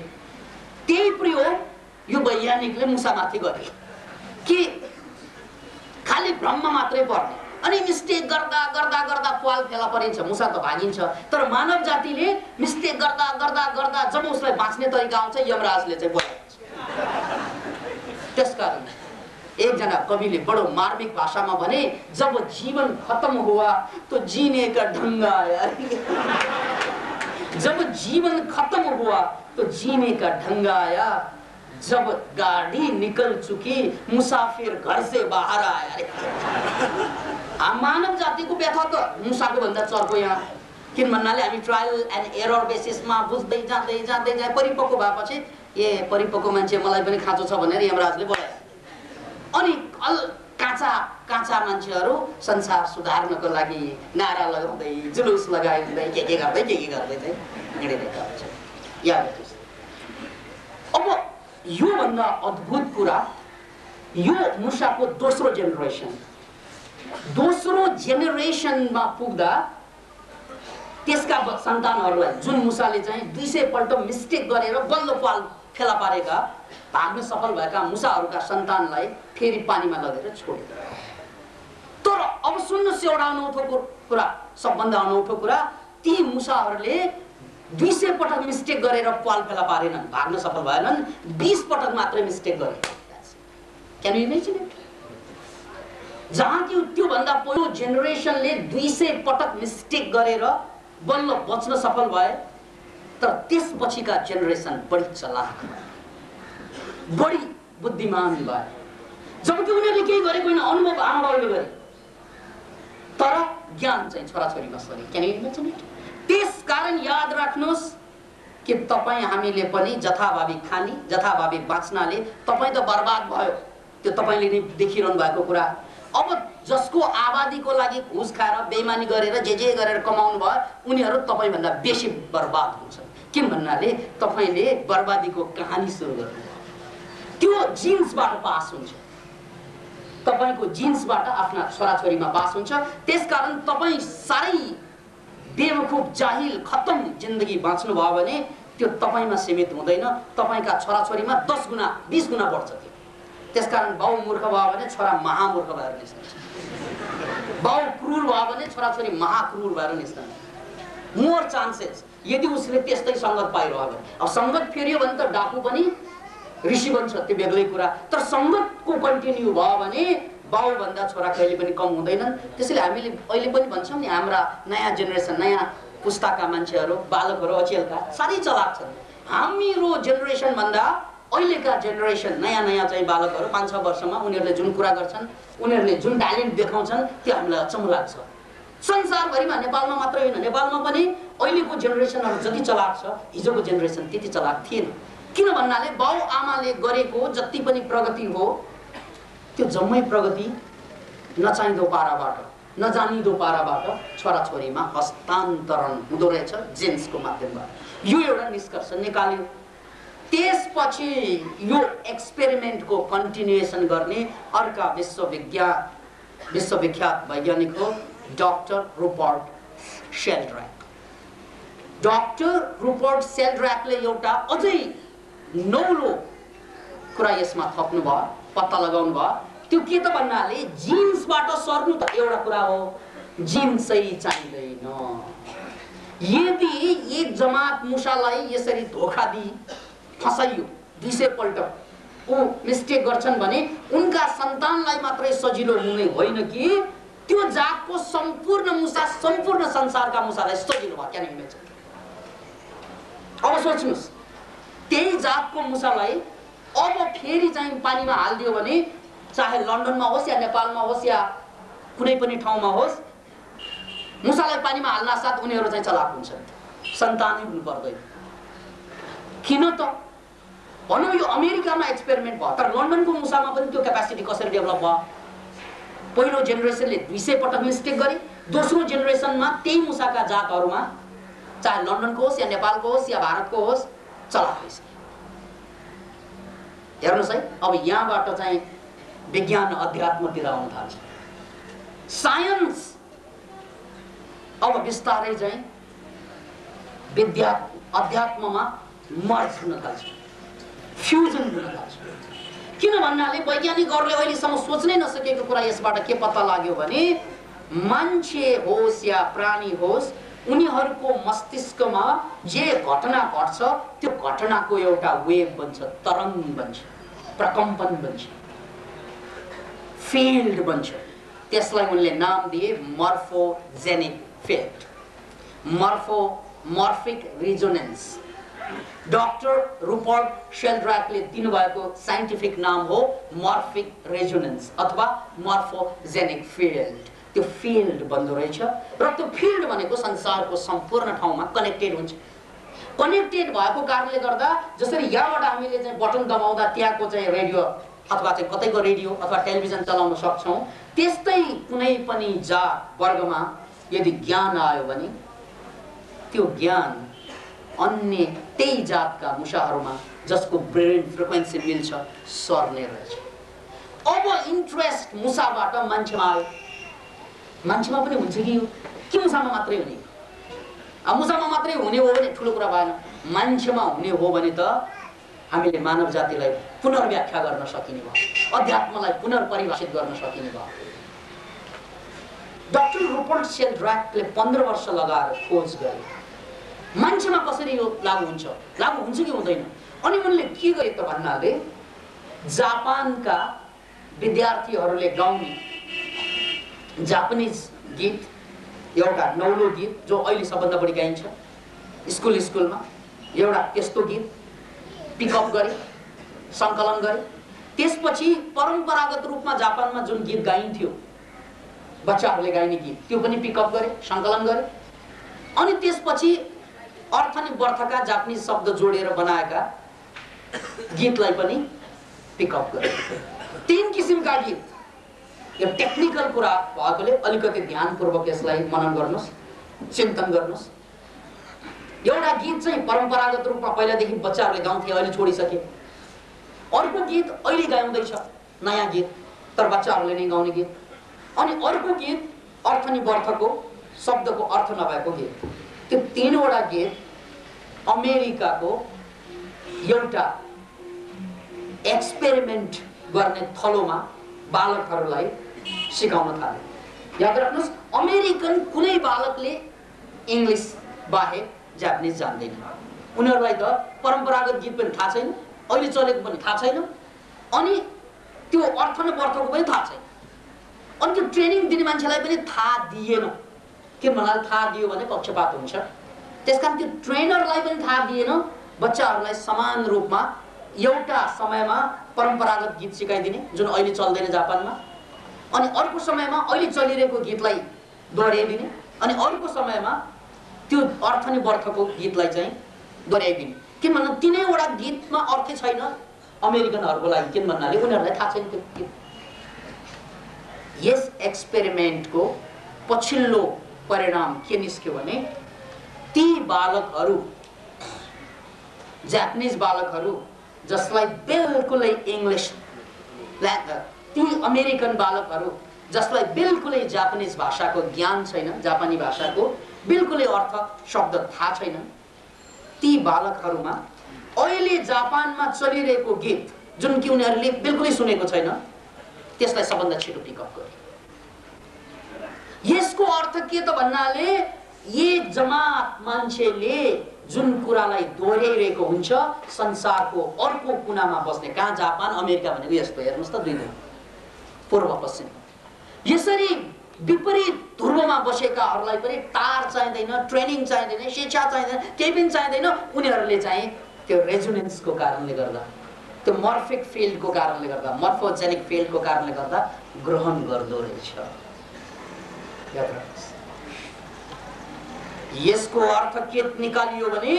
त्यही प्रयोग यो वैज्ञानिकले मुसामाथि गरे कि खालि भ्रममा मात्रै पर्ने। अनि मिस्टेक गर्दा गर्दा गर्दा पाल फेला परिन्छ, मुसा त भागिन्छ। तर मानव जातिले मिस्टेक गर्दा गर्दा गर्दा जब उसलाई बाँच्ने तरिका आउँछ यमराजले चाहिँ बोलाउँछ। त्यसकारण एकजना कविले बडो मार्मिक भाषामा भने, जब जीवन खत्म हुआ तो जीने का ढंग आया। जब जीवन खत्म हुआ तो जीने का ढंग आया, जब गाड़ी निकल चुकी मुसाफिर घर से बाहर आया। मानव जातिको व्यथा त मुसाको भन्दा चर्को यहाँ
किन भन्नाले हामी ट्रायल एन्ड एरर बेसिसमा बुझ्दै जाँदै जाँदै जाँदै परिपक्व भएपछि ए परिपक्व मान्छे मलाई पनि खाँचो छ भनेर यमराजले बोलाए। अनि काँचा काँचा मान्छेहरू संसार सुधार्नको लागि नारा लगाउँदै जुलुस लगाउँदै के गर्दै चाहिँ हिँडिरहेका हुन्छ। याद राख्नुहोस्। अब योभन्दा अद्भुत कुरा यो मुसाको दोस्रो जेनेरेसनमा पुग्दा त्यसका सन्तानहरूलाई जुन मुसाले चाहिँ 200 पल्ट मिस्टेक गरेर बल्ल पाल फेला पारेका भाग्न सफल भएका मुसाहरूका सन्तानलाई फेरि पानीमा लगेर छोड्यो। तर अब सुन्नुहोस् एउटा अनौठो कुरा, सबभन्दा अनौठो कुरा, ती मुसाहरूले 200 पटक मिस्टेक गरेर पाल फेला पारेनन्, भाग्न सफल भएनन्, 20 पटक मात्रै मिस्टेक गरे। Can you imagine it? जहाँ कि त्योभन्दा पहिलो जेनेरेसनले 200 पटक मिस्टेक गरेर बल्ल बच्न सफल भए, तर त्यसपछिका जेनेरेसन बढी चलाक, बढी बुद्धिमान भए। जबकि उनीहरूले केही गरेको होइन, अनुभव आमाबाउले गरे, तर ज्ञान चाहिँ छोराछोरीमा सरे। Can you imagine it? त्यसकारण याद राख्नुहोस् कि तपाईँ हामीले पनि जथाभावी खानी जथाभावी बाँच्नाले तपाईँ त बर्बाद भयो, त्यो तपाईँले नै देखिरहनु भएको कुरा। अब जसको आबादीको लागि घुस खाएर बेइमानी गरेर जे गरेर कमाउनु भयो उनीहरू तपाईँभन्दा बेसी बर्बाद हुन्छन्। किन भन्नाले तपाईँले बर्बादीको कहानी सुरु गर्नु, त्यो जिन्सबाट पास हुन्छ, तपाईँको जिन्सबाट आफ्ना छोराछोरीमा पास हुन्छ। त्यसकारण तपाईँ साह्रै बेवकुफ जाहिल खत्तम जिन्दगी बाँच्नु भयो भने त्यो तपाईँमा सीमित हुँदैन, तपाईँका छोराछोरीमा 10 गुणा 20 गुणा बढ्छ त्यो। त्यसकारण बाउ मूर्ख भयो भने छोरा महामूर्ख भएर निस्कन्छ, बाउ क्रूर भयो भने छोराछोरी महाक्रूर भएर निस्कन्छ। मोर चान्सेस यदि उसले त्यस्तै सङ्गत पाइरह्यो भने। अब सङ्गत फेरियो भने त डाकु पनि ऋषि बन्छ, त्यो बेग्लै कुरा। तर सङ्गतको कन्टिन्यू भयो भने बाउभन्दा छोरा कहिले पनि कम हुँदैनन्। त्यसैले हामीले अहिले पनि भन्छौँ नि, हाम्रा नयाँ जेनेरेसन, नयाँ पुस्ताका मान्छेहरू, बालकहरू अचेलका साह्रै चलाक छन्। हाम्रो जेनेरेसनभन्दा अहिलेका जेनेरेसन नयाँ चाहिँ बालकहरू 5-6 वर्षमा उनीहरूले जुन कुरा गर्छन्, उनीहरूले जुन ट्यालेन्ट देखाउँछन् त्यो हामीलाई अचम्म लाग्छ। संसारभरिमा, नेपालमा मात्रै होइन, नेपालमा पनि अहिलेको जेनेरेसनहरू जति चलाक छ हिजोको जेनेरेसन त्यति चलाक थिएन। किन भन्नाले बाउ आमाले गरेको जति पनि प्रगति हो त्यो जम्मै प्रगति नचाहिँदो पाराबाट, नजानिदो पाराबाट छोराछोरीमा हस्तान्तरण हुँदो रहेछ जेन्सको माध्यमबाट। यो एउटा निष्कर्ष निकाल्यो। त्यसपछि यो एक्सपेरिमेन्टको कन्टिन्युएसन गर्ने अर्का विश्वविख्यात वैज्ञानिक हो डाक्टर रुपर्ट सेल्ड्र्याक। डाक्टर रुपर्ट सेल्ड्र्याकले एउटा अझै नौलो कुरा यसमा थप्नु भयो, पत्ता लगाउनु भयो। त्यो के त भन्नाले जिन्सबाट सर्नु त एउटा कुरा हो, जिन्सै चाहिँदैन। यदि एक जमात मुसालाई यसरी धोका दिई फसाइयो 200 पल्ट ऊ मिस्टेक गर्छन् भने उनका सन्तानलाई मात्रै सजिलो हुने होइन कि त्यो जातको सम्पूर्ण मुसा, सम्पूर्ण संसारका मुसालाई सजिलो भयो। Can you imagine? अब सोच्नुहोस्, त्यही जातको मुसालाई अब फेरि चाहिँ पानीमा हालिदियो भने, चाहे लन्डनमा होस् या नेपालमा होस् या कुनै पनि ठाउँमा होस्, मुसालाई पानीमा हाल्न साथ उनीहरू चाहिँ चलाक हुन्छन्, सन्तानै हुनु पर्दैन। किन त? भनौँ यो अमेरिकामा एक्सपेरिमेन्ट भयो, तर लन्डनको मुसामा पनि त्यो क्यापेसिटी कसरी डेभलप भयो? पहिलो जेनेरेसनले 200 पटक मिस्टेक गरे, दोस्रो जेनेरेसनमा त्यही मुसाका जातहरूमा, चाहे लन्डनको होस् या नेपालको होस् या भारतको होस्, चलाक भइसक्यो। हेर्नुहोस् है, अब यहाँबाट चाहिँ विज्ञान अध्यात्मतिर आउन थाल्छ। साइन्स अब बिस्तारै चाहिँ विद्या अध्यात्ममा मर्ज हुन थाल्छ, फ्युजन हुन थाल्छ। किन भन्नाले वैज्ञानिकहरूले अहिलेसम्म सोच्नै नसकेको कुरा यसबाट के पत्ता लाग्यो भने मान्छे होस् या प्राणी होस्, उनीहरूको मस्तिष्कमा जे घटना घट्छ त्यो घटनाको एउटा वेभ बन्छ, तरङ्ग बन्छ, प्रकम्पन बन्छ, फिल्ड बन्छ। त्यसलाई उनले नाम दिए मर्फोजेनिक फिल्ड, मर्फिक रिजोनेन्स। डाक्टर रुपर्ट सेल्ड्र्याकले दिनुभएको साइन्टिफिक नाम हो मर्फिक रेजोनेन्स अथवा मर्फोजेनिक फिल्ड। त्यो फिल्ड बन्दो रहेछ र त्यो फिल्ड भनेको संसारको सम्पूर्ण ठाउँमा कनेक्टेड हुन्छ। कनेक्टेड भएको कारणले गर्दा जसरी यहाँबाट हामीले चाहिँ बटन दबाउँदा त्यहाँको चाहिँ रेडियो अथवा चाहिँ कतैको रेडियो अथवा टेलिभिजन चलाउन सक्छौँ, त्यस्तै कुनै पनि जात वर्गमा यदि ज्ञान आयो भने त्यो ज्ञान अन्य त्यही जातका मुसाहरूमा जसको ब्रेन फ्रिक्वेन्सी मिल्छ सर्ने रहेछ। अब इन्ट्रेस्ट मुसाबाट मान्छेमा आयो। मान्छेमा पनि हुन्छ कि मुसामा मात्रै हुने? मुसामा मात्रै हुने हो भने ठुलो कुरा भएन। मान्छेमा हुने हो भने त हामीले मानव जातिलाई पुनर्व्याख्या गर्न सकिने भयो, अध्यात्मलाई पुनर्परिभाषित गर्न सकिने भयो। डाक्टर रुपर्ट सेल्ड्र्याकले 15 वर्ष लगाएर खोज गरे मान्छेमा कसरी यो लागू हुन्छ कि हुँदैन। अनि उनले के गरे त भन्नाले जापानका विद्यार्थीहरूले गाउने जापानिज गीत, एउटा नौलो गीत जो अहिले सबभन्दा बढी गाइन्छ स्कुलमा, एउटा त्यस्तो गीत पिकअप गरे, सङ्कलन गरे। त्यसपछि परम्परागत रूपमा जापानमा जुन गीत गाइन्थ्यो बच्चाहरूले गाइने गीत, त्यो पनि पिकअप गरे, सङ्कलन गरे। अनि त्यसपछि अर्थ अनि बर्थका जापानिज शब्द जोडेर बनाएका गीतलाई पनि पिकअप गरे। 3 किसिमका गीत। यो टेक्निकल कुरा भएकोले अलिकति ध्यानपूर्वक यसलाई मनन गर्नुहोस्, चिन्तन गर्नुहोस्। एउटा गीत चाहिँ परम्परागत रूपमा पहिलादेखि बच्चाहरूले गाउँथे, अहिले छोडिसके। अर्को गीत अहिले गाउँदैछ, नयाँ गीत तर बच्चाहरूले नै गाउने गीत। अनि अर्को गीत अर्थ अनि बर्थको शब्दको अर्थ नभएको गीत। त्यो 3वटा गीत अमेरिकाको एउटा एक्सपेरिमेन्ट गर्ने थलोमा बालकहरूलाई सिकाउन थाले। याद राख्नुहोस्, अमेरिकन कुनै बालकले इङ्ग्लिस बाहेक जापानिज जान्दैन। उनीहरूलाई त परम्परागत गीत पनि थाहा छैन, अहिले चलेको पनि थाहा छैन, अनि त्यो अर्थ र बर्थको पनि थाहा छैन। अनि त्यो ट्रेनिङ दिने मान्छेलाई पनि थाहा दिएन। के भन्नाले थाहा दियो भने पक्षपात हुन्छ। त्यसकारण त्यो ट्रेनरलाई पनि थाहा दिएन बच्चाहरूलाई समान रूपमा एउटा समयमा परम्परागत गीत सिकाइदिने जुन अहिले चल्दैन जापानमा, अनि अर्को समयमा अहिले चलिरहेको गीतलाई दोहोऱ्याइदिने, अनि अर्को समयमा त्यो अर्थ अनि बर्थको गीतलाई चाहिँ दोहोऱ्याइदिने। किन भन्दा 3वटा गीतमा अर्थ छैन अमेरिकनहरूको लागि। किन भन्नाले उनीहरूलाई थाहा छैन त्यो गीत। यस एक्सपेरिमेन्टको पछिल्लो परिणाम के निस्क्यो भने ती बालकहरू, जापानिज बालकहरू जसलाई बिल्कुलै इङ्ग्लिस, ती अमेरिकन बालकहरू जसलाई बिल्कुलै जापानिज भाषाको ज्ञान छैन, जापानी भाषाको बिल्कुलै अर्थ शब्द थाहा छैन, ती बालकहरूमा अहिले जापानमा चलिरहेको गीत जुन कि उनीहरूले बिल्कुलै सुनेको छैन त्यसलाई सबभन्दा छिटो पिकअप गरे। यसको अर्थ के त भन्नाले एक जमात मान्छेले जुन कुरालाई दोहोऱ्याइरहेको हुन्छ संसारको अर्को कुनामा बस्ने, कहाँ जापान अमेरिका भनेको यस्तो हेर्नुहोस् त, 2 पूर्व पश्चिम, यसरी विपरीत ध्रुवमा बसेकाहरूलाई पनि तार चाहिँदैन, ट्रेनिङ चाहिँदैन, शिक्षा चाहिँदैन, केही पनि चाहिँदैन। उनीहरूले चाहिँ त्यो रेजोनेन्सको कारणले गर्दा, त्यो मर्फिक फिल्डको कारणले गर्दा, मर्फोजेनिक फिल्डको कारणले गर्दा ग्रहण गर्दो रहेछ। याद राख्नुहोस्, यसको अर्थ के निकालियो भने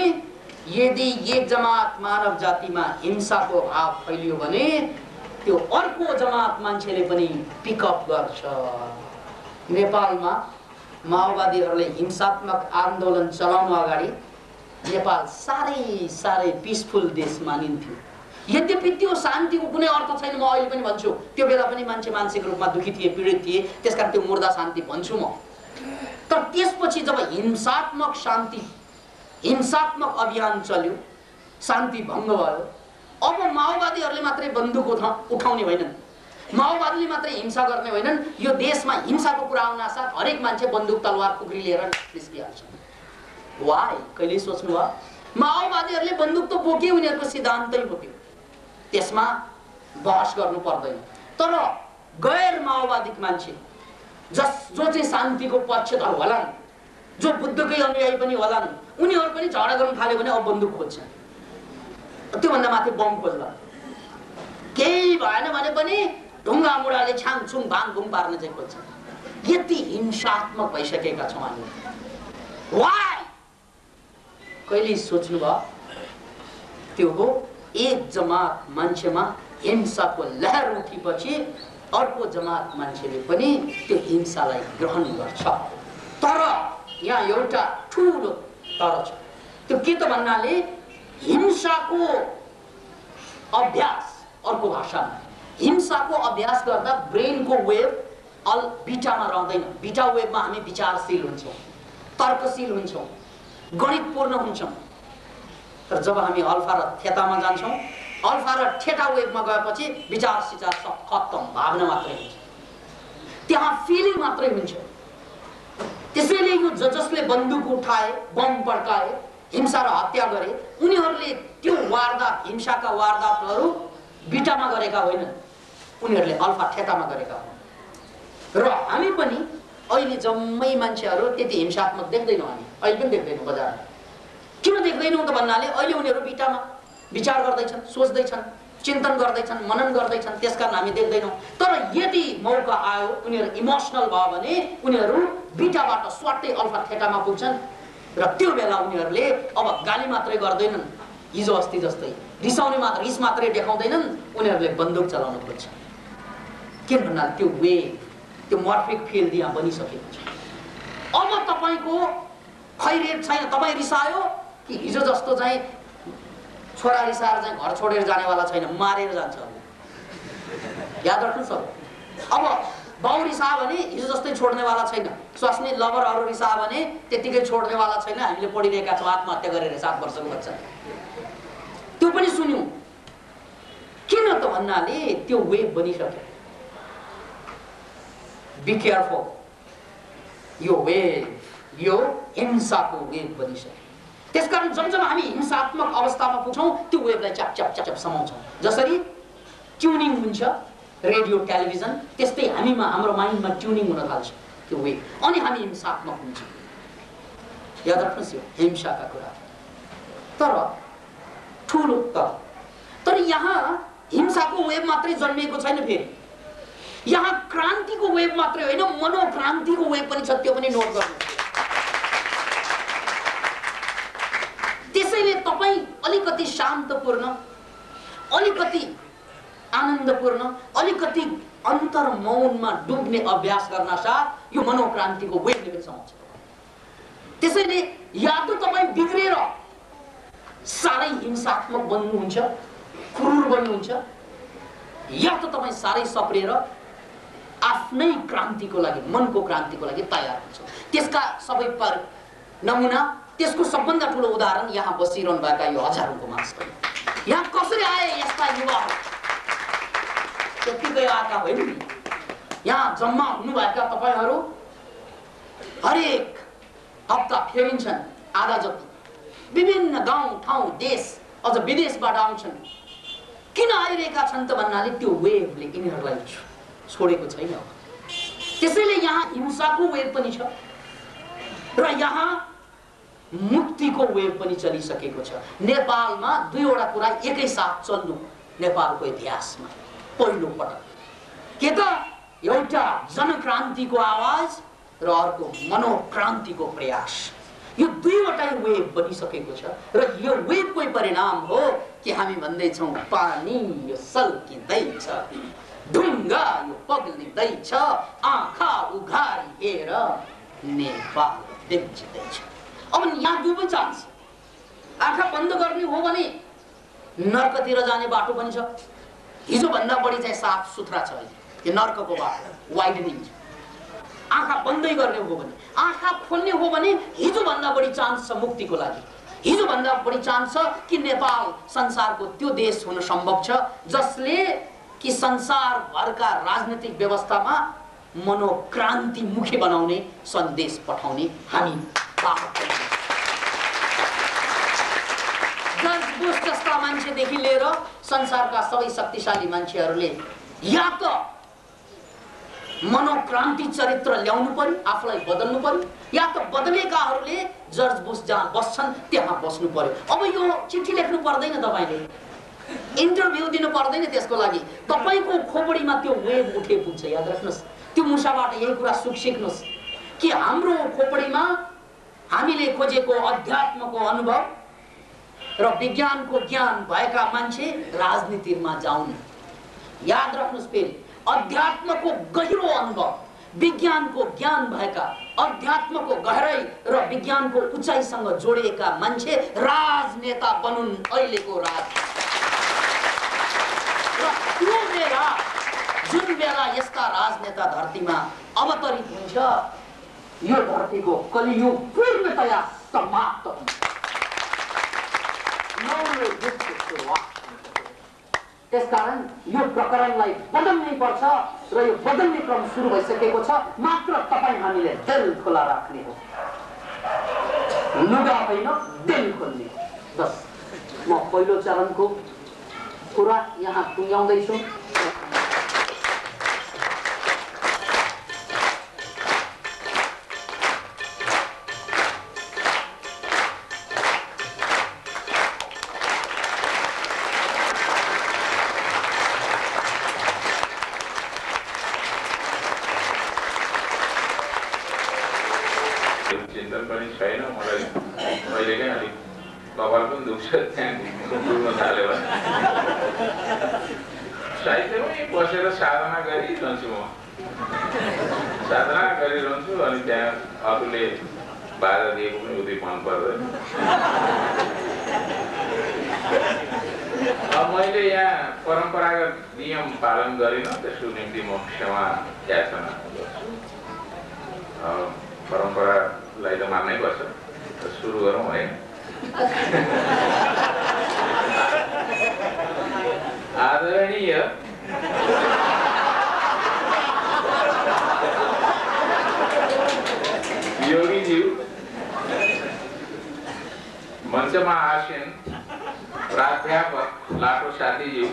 यदि एक जमात मानव जातिमा हिंसाको भाव फैलियो भने त्यो अर्को जमात मान्छेले पनि पिकअप गर्छ। नेपालमा माओवादीहरूले हिंसात्मक आन्दोलन चलाउनु अगाडि नेपाल साह्रै पिसफुल देश मानिन्थ्यो। यद्यपि त्यो शान्तिको कुनै अर्थ छैन, म अहिले पनि भन्छु। त्यो बेला पनि मान्छे मानसिक रूपमा दुखी थिए, पीडित थिए, त्यसकारण त्यो मुर्दा शान्ति भन्छु म। तर त्यसपछि जब हिंसात्मक अभियान चल्यो, शान्ति भङ्ग भयो, अब माओवादीहरूले मात्रै बन्दुक उठाउने होइनन्, माओवादीले मात्रै हिंसा गर्ने होइनन्, यो देशमा हिंसाको कुरा आउन साथ हरेक मान्छे बन्दुक तलवार खुकुरी लिएर निस्किहाल्छ। वाइ कहिले सोच्नु भयो? माओवादीहरूले बन्दुक त बोके, उनीहरूको सिद्धान्तै बोक्यो, त्यसमा बहस गर्नु पर्दैन। तर गैर माओवादी मान्छे जो चाहिँ शान्तिको पक्षधर होलान्, जो बुद्धकै अनुयायी पनि होलान्, उनीहरू पनि झगडा गर्न थाल्यो भने अब बन्दुक खोज्छन्, त्योभन्दा माथि बम खोज्ला। केही भएन भने पनि ढुङ्गा मुढाले छाङछुङ भाङभुङ पार्न चाहिँ खोज्छन्। यति हिंसात्मक भइसकेका छौँ हामी? वाइ? कहिले सोच्नु भयो? त्यो हो एक जमात मान्छेमा हिंसाको लहर उठेपछि अर्को जमात मान्छेले पनि त्यो हिंसालाई ग्रहण गर्छ। तर यहाँ एउटा ठुलो तर छ। त्यो के त भन्नाले हिंसाको अभ्यास, अर्को भाषामा हिंसाको अभ्यास गर्दा ब्रेनको वेभ अल बिटामा रहँदैन। बिटा वेभमा हामी विचारशील हुन्छौँ, तर्कशील हुन्छौँ, गणितपूर्ण हुन्छौँ। तर जब हामी अल्फा र थेटामा जान्छौँ, अल्फा र थेटा वेभमा गएपछि विचार सिचार सब खत्तम, भावना मात्रै हुन्छ, त्यहाँ फिलिङ मात्रै हुन्छ। त्यसैले यो जसले बन्दुक उठाए, बम पड्काए, हिंसा र हत्या गरे, उनीहरूले त्यो वारदात, हिंसाका वारदातहरू बिटामा गरेका होइनन्, उनीहरूले अल्फा थेटामा गरेका हुन्। र हामी पनि अहिले जम्मै मान्छेहरू त्यति हिंसात्मक देख्दैनौँ। हामी अहिले पनि देख्दैनौँ बजारमा। किन देख्दैनौँ त भन्नाले अहिले उनीहरू बिटामा विचार गर्दैछन्, सोच्दैछन्, चिन्तन गर्दैछन्, मनन गर्दैछन्, त्यसकारण हामी देख्दैनौँ। तर यदि मौका आयो, उनीहरू इमोसनल भयो भने उनीहरू बिटाबाट स्वाट्टै अल्फा थेटामा पुग्छन्। र त्यो बेला उनीहरूले अब गाली मात्रै गर्दैनन्, हिजो अस्ति जस्तै रिसाउने मात्र, रिस मात्रै देखाउँदैनन्, उनीहरूले बन्दुक चलाउन खोज्छन्। किन भन्नाले त्यो वेभ, त्यो मर्फिक फिल्ड यहाँ बनिसकेको छ। अब तपाईँको खैरियत छैन। तपाईँ रिसायो कि हिजो जस्तो चाहिँ छोरा रिसाएर चाहिँ घर छोडेर जानेवाला छैन, मारेर जान्छ। याद राख्नुहोस्। अब बाउ रिसा भने हिजो जस्तै छोड्नेवाला छैन, स्वास्नी लभरहरू रिसा भने त्यतिकै छोड्नेवाला छैन। हामीले पढिरहेका छौँ आत्महत्या गरेर 7 वर्षको बच्चा, त्यो पनि सुन्यौँ। किन त भन्नाले त्यो वेभ बनिसक्यो। बी केयरफुल, यो वेभ, यो हिंसाको वेभ बनिसक्यो। त्यसकारण जब जब हामी हिंसात्मक अवस्थामा पुग्छौँ, त्यो वेभलाई च्याप च्याप च्याप च्याप समाउँछौँ। जसरी ट्युनिङ हुन्छ रेडियो टेलिभिजन, त्यस्तै हामीमा, हाम्रो माइन्डमा ट्युनिङ हुन थाल्छ त्यो वेभ, अनि हामी हिंसात्मक हुन्छौँ। याद राख्नुहोस् यो हिंसाका कुरा। तर ठुलो तर यहाँ हिंसाको वेभ मात्रै जन्मिएको छैन। फेरि यहाँ क्रान्तिको वेभ मात्रै होइन, मनोक्रान्तिको वेभ पनि छ। त्यो पनि नोट गर्नु। त्यसैले तपाईँ अलिकति शान्तपूर्ण, अलिकति आनन्दपूर्ण, अलिकति अन्तर मौनमा डुब्ने अभ्यास गर्न साथ यो मनोक्रान्तिको वेभले पनि समाउँछ। त्यसैले या त तपाईँ बिग्रेर साह्रै हिंसात्मक बन्नुहुन्छ, क्रूर बन्नुहुन्छ, या त तपाईँ साह्रै सप्रिएर आफ्नै क्रान्तिको लागि, मनको क्रान्तिको लागि तयार हुन्छ। त्यसका सबै पर नमुना, त्यसको सबभन्दा ठुलो उदाहरण यहाँ बसिरहनु भएका यो हजारौंको मानिसहरू। यहाँ कसरी आए यस्ता युवाहरू? त्यतिकै आएका होइन नि। यहाँ जम्मा हुनुभएका तपाईँहरू हरेक हप्ता फेरिन्छन् आधा जति, विभिन्न गाउँ ठाउँ, देश, अझ विदेशबाट आउँछन्। किन आइरहेका छन् त भन्नाले त्यो वेभले यिनीहरूलाई छोडेको छैन। त्यसैले यहाँ हिंसाको वेभ पनि छ र यहाँ मुक्तिको वेभ पनि चलिसकेको छ। नेपालमा दुईवटा कुरा एकैसाथ चल्नु नेपालको इतिहासमा पहिलो पटक। के त एउटा जनक्रान्तिको आवाज र अर्को मनोक्रान्तिको प्रयास। यो दुईवटै वेभ बनिसकेको छ र यो वेभकै परिणाम हो कि हामी भन्दैछौँ पानी यो सल्किँदैछ, ढुङ्गा यो पग्लिँदैछ, आँखा उघारी हेर नेपाल बिग्रिँदैछ। अब यहाँ दुवै चान्स। आँखा बन्द गर्ने हो भने नर्कतिर जाने बाटो पनि छ। हिजो भन्दा बढी चाहिँ साफ सुथरा छ यो नर्कको बाटो, वाइडनिङ। आँखा बन्दै गर्ने हो भने, आँखा खोल्ने हो भने हिजो भन्दा बढी चान्स छ मुक्तिको लागि। हिजो भन्दा बढी चान्स छ कि नेपाल संसारको त्यो देश हुन सम्भव छ जसले कि संसार भरका राजनीतिक व्यवस्थामा मनोक्रान्ति मुखी बनाउने सन्देश पठाउने हामी जर्ज बुश जस्ता मान्छेदेखि लिएर संसारका सबै शक्तिशाली मान्छेहरूले या त मनोक्रान्ति चरित्र ल्याउनु पर्यो, आफूलाई बदल्नु पर्यो, या त बदलेकाहरूले जर्ज बुश जहाँ बस्छन् त्यहाँ बस्नु पर्यो। अब यो चिठी लेख्नु पर्दैन, तपाईले इन्टरभ्यू दिनु पर्दैन। त्यसको लागि तपाईको खोपडीमा त्यो वेभ उठे पुग्छ। याद राख्नुहोस्, त्यो मुसाबाट यही कुरा सिक्नुहोस् कि हाम्रो खोपडीमा हामीले खोजेको अध्यात्मको अनुभव र विज्ञानको ज्ञान भएका मान्छे राजनीतिमा जाउन्। याद राख्नुहोस्, फेरि अध्यात्मको गहिरो अनुभव, विज्ञानको ज्ञान भएका, अध्यात्मको गहराई र विज्ञानको उचाइसँग जोडिएका मान्छे राजनेता बनुन् अहिलेको राज। र त्यो बेला, जुन बेला यस्ता राजनेता धरतीमा अवतरित हुन्छ, यो धरतीको कलियुग पूर्णतया समाप्त हुन्छ। त्यसकारण यो प्रकरणलाई बदल्नै पर्छ र यो बदल्ने क्रम सुरु भइसकेको छ। मात्र तपाईँ हामीले दिल खुला राख्ने हो, लुगा होइन दिल खोल्ने हो। बस म पहिलो चरणको कुरा यहाँ टुङ्ग्याउँदैछु।
चिन्तन पनि छैन मलाई, मैले नै अलिक कपाल पनि दुख्छ त्यहाँ डुब्न थाल्यो भने। साहित्यमै बसेर साधना गरिरहन्छु, म साधना गरिरहन्छु। अनि त्यहाँ अरूले बाधा दिएको पनि उति मन पर्दैन। अब मैले यहाँ परम्परागत नियम पालन गरिनँ, त्यसको निम्ति म क्षमा याचना गर्छु। परम्परालाई त मान्नै पर्छ। सुरु गरौँ है। आदरणीय योगीज्यू, मञ्चमा आसीन प्राध्यापक लाटो साथीज्यू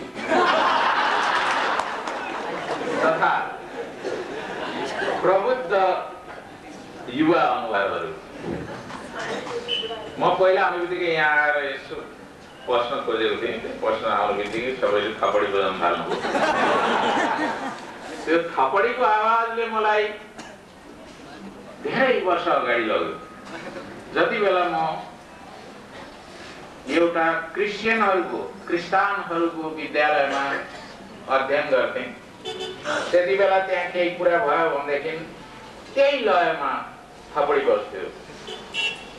तथा प्रबुद्ध युवा अनुहारहरू, म पहिला आउने बित्तिकै यहाँ आएर यसो पस्न खोजेको थिएँ। पस्न आउने बित्तिकै सबैले थपडी बजाउन थाल्नु। त्यो थपडीको आवाजले मलाई धेरै वर्ष अगाडि लग्यो। जति बेला म एउटा क्रिस्चियनहरूको विद्यालयमा अध्ययन गर्थेँ, त्यति बेला त्यहाँ केही कुरा भयो भनेदेखि त्यही लयमा थपडी बस्थ्यो।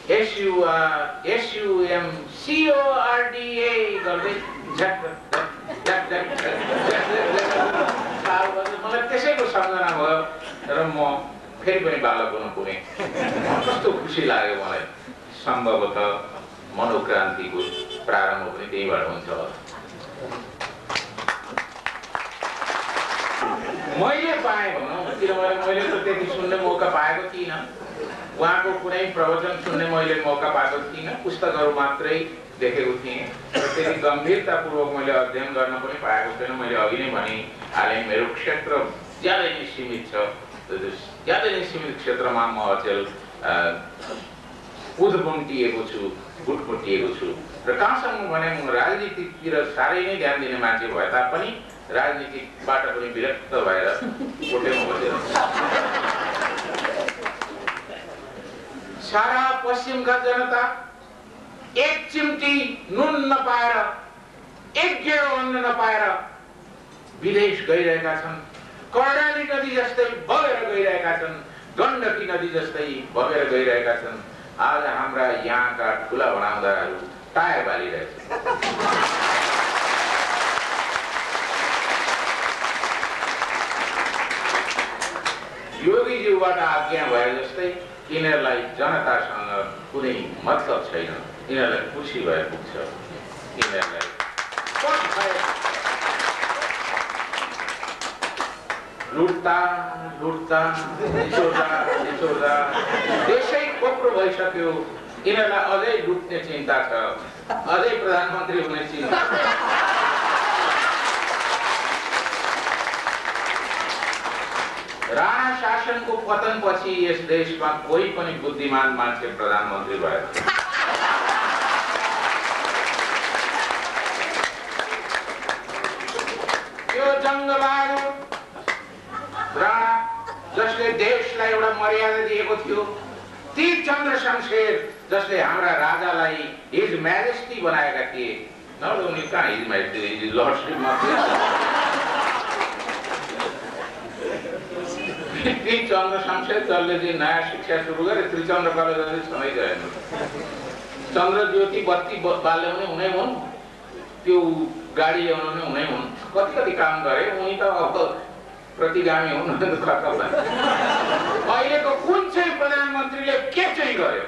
SUMCORDA गर्दै मलाई त्यसैको सम्झना भयो र म फेरि पनि बालक हुन पुगेँ। कस्तो खुसी लाग्यो मलाई। सम्भवतः मनोक्रान्तिको प्रारम्भ पनि त्यहीबाट हुन्छ होला। मैले पाएँ भनौँ, किनभने मैले त त्यति सुन्ने मौका पाएको थिइनँ। उहाँको कुनै प्रवचन सुन्ने मैले मौका पाएको थिइनँ। पुस्तकहरू मात्रै देखेको थिएँ र त्यति गम्भीरतापूर्वक मैले अध्ययन गर्न पनि पाएको छैन। मैले अघि नै भनिहालेँ, मेरो क्षेत्र ज्यादै नै सीमित छ। ज्यादै नै सीमित क्षेत्रमा म अचेल उद्भुन्टिएको छु, गुटफुटिएको छु। र कहाँसम्म भने म राजनीतितिर साह्रै नै ध्यान दिने मान्छे भए तापनि राजनीतिबाट पनि विरक्त भएर कोटेमा बसेर सारा पश्चिमका जनता एक चिम्टी नुन नपाएर, एक गेडो अन्न नपाएर विदेश गइरहेका छन्। कर्णाली नदी जस्तै बगेर गइरहेका छन्, गण्डकी नदी जस्तै बगेर गइरहेका छन्। आज हाम्रा यहाँका ठुला बनाउँदाहरू टायर बालिरहेछन्। योगीज्यूबाट आज्ञा भए जस्तै यिनीहरूलाई जनतासँग कुनै मतलब छैन। यिनीहरूलाई खुसी भए पुग्छ। यिनीहरूलाई लुट्दा लुट्दा निचोड्दा देशै कोप्रो भइसक्यो। यिनीहरूलाई अझै लुट्ने चिन्ता छ, अझै प्रधानमन्त्री हुने चिन्ता छ। राणा शासनको पतनपछि यस देशमा कोही पनि बुद्धिमान मान्छे प्रधानमन्त्री भएन। त्यो जङ्गबहादुर राणा जसले देशलाई एउटा मर्यादा दिएको थियो, ती चन्द्र शमशेर जसले हाम्रा राजालाई हिज म्याजेस्टी बनाएका थिए, नभए उनी कहाँ हिज म्याजेस्टी, हिज लर्डशिप मात्रै। ती चन्द्र शमशेर जसले चाहिँ नयाँ शिक्षा सुरु गरे, त्रिचन्द्र कलेजले छँदै गएन। चन्द्र ज्योति बत्ती बाल्ने हुनै हुन्, त्यो गाडी ल्याउनु हुनै हुन्, कति काम गरे। उनी त अब प्रतिगामी हुन्, खतम। अहिलेको कुन चाहिँ प्रधानमन्त्रीले के चाहिँ गर्यो?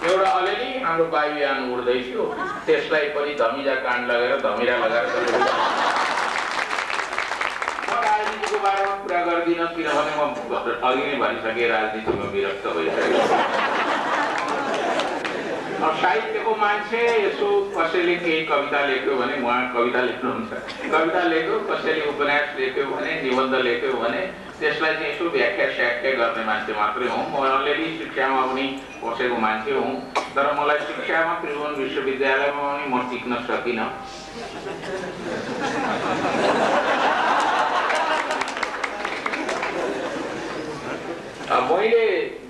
एउटा अलिअलि हाम्रो वायुयान उड्दैथ्यो, त्यसलाई पनि धमिरा काण्ड लगेर धमिरा लगाएर राजनीतिको बारेमा कुरा गर्दिनँ, किनभने म अघि नै भनिसकेँ राजनीतिमा विरक्त भइसकेको। अब साहित्यको मान्छे यसो कसैले केही कविता लेख्यो भने उहाँ कविता लेख्नुहुन्छ, कविता लेख्यो, कसैले उपन्यास लेख्यो भने, निबन्ध लेख्यो भने त्यसलाई चाहिँ यसो व्याख्या स्याख्या गर्ने मान्छे मात्रै हुँ। म अलिअलि शिक्षामा पनि बसेको मान्छे हुँ, तर मलाई शिक्षामा त्रिभुवन विश्वविद्यालयमा पनि म टिक्न सकिनँ। मैले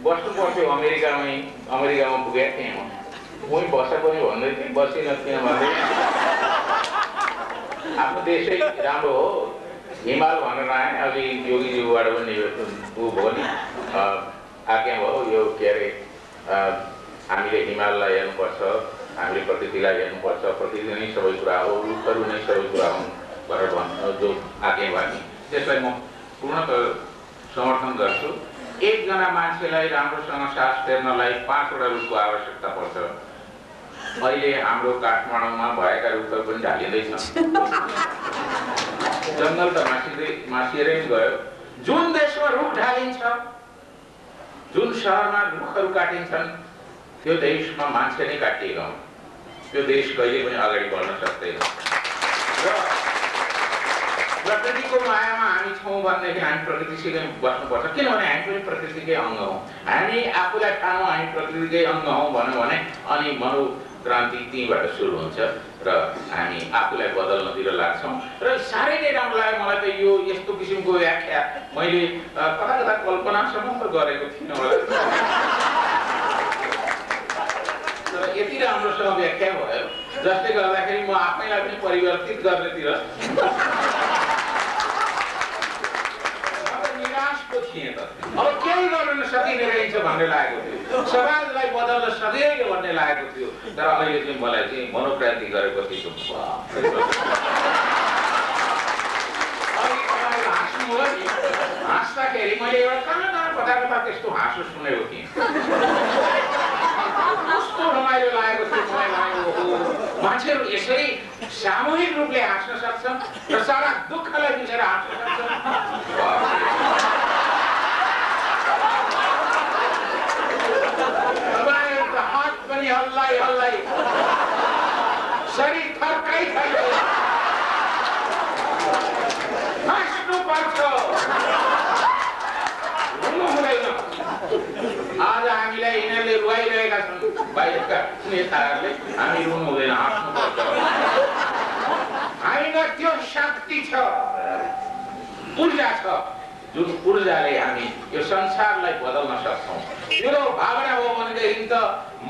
बस्नु पर्थ्यो अमेरिकामा पुगेको थिएँ। उहीँ बस पनि भन्दै थिएँ, बसिनँ किनभने आफ्नो देशै राम्रो हो। हिमाल भनेर आएँ, अघि योगीज्यूबाट पनि ऊ भयो नि, आज्ञा भयो यो के अरे हामीले हिमाललाई हेर्नुपर्छ, हामीले प्रकृतिलाई हेर्नुपर्छ, प्रकृति नै सबै कुरा हो, रुखहरू नै सबै कुरा हुन् भनेर जो आज्ञा भयो नि, त्यसलाई म पूर्णतः समर्थन गर्छु। एकजना मान्छेलाई राम्रोसँग सास फेर्नलाई 5 वटा रुखको आवश्यकता पर्छ। अहिले हाम्रो काठमाडौँमा भएका रुखहरू पनि ढालिँदैछन्, जङ्गल त मासिएरै गयो। जुन देशमा रुख ढालिन्छ, जुन सहरमा रुखहरू काटिन्छन्, त्यो देशमा मान्छे नै काटिएको हुन्छ। त्यो देश कहिले पनि अगाडि बढ्न सक्दैन। र प्रकृतिको मायामा हामी छौँ भनेदेखि हामी प्रकृतिसँगै बस्नुपर्छ, किनभने हामी पनि प्रकृतिकै अङ्ग हौँ। हामी आफूलाई ठानौँ हामी प्रकृतिकै अङ्ग हौँ भन्यो भने अनि मनोक्रान्ति त्यहीँबाट सुरु हुन्छ र हामी आफूलाई बदल्नतिर लाग्छौँ। र साह्रै नै राम्रो लाग्यो मलाई त यो यस्तो किसिमको व्याख्या। मैले कता कल्पनासम्म त गरेको थिइनँ होला, तर यति राम्रोसँग व्याख्या भयो जसले गर्दाखेरि म आफैलाई पनि परिवर्तित गर्नेतिर थिएँ। त अब केही गर्न सकिने रहेछ भन्ने लागेको थियो, समाजलाई बदल्न सकिएन भन्ने लागेको थियो। तर अहिले चाहिँ मलाई चाहिँ मनोक्रान्ति गरेपछि हाँस्दाखेरि मैले एउटा कहाँ कता त्यस्तो हाँसो सुनेको थिएँ, कस्तो रमाइलो लागेको थियो। मलाई लागेको मान्छेहरू यसरी सामूहिक रूपले हाँस्न सक्छन् र सारा दुःखलाई बिर्सेर हाँस्न सक्छन्। हात पनि हल्लाइ हल्लाइ शरीर थर्काइ थर्काइ हाँस्नु पर्छ, रुनु हुँदैन। आज हामीलाई यिनीहरूले रुवाइरहेका छन्, बाहिरका नेताहरूले, हामी रुनु हुँदैन, हाँस्नु पर्छ। हामीमा त्यो शक्ति छ, ऊर्जा छ, जुन ऊर्जाले हामी यो संसारलाई बदल्न सक्छौँ। यो भावना हो भनेदेखि त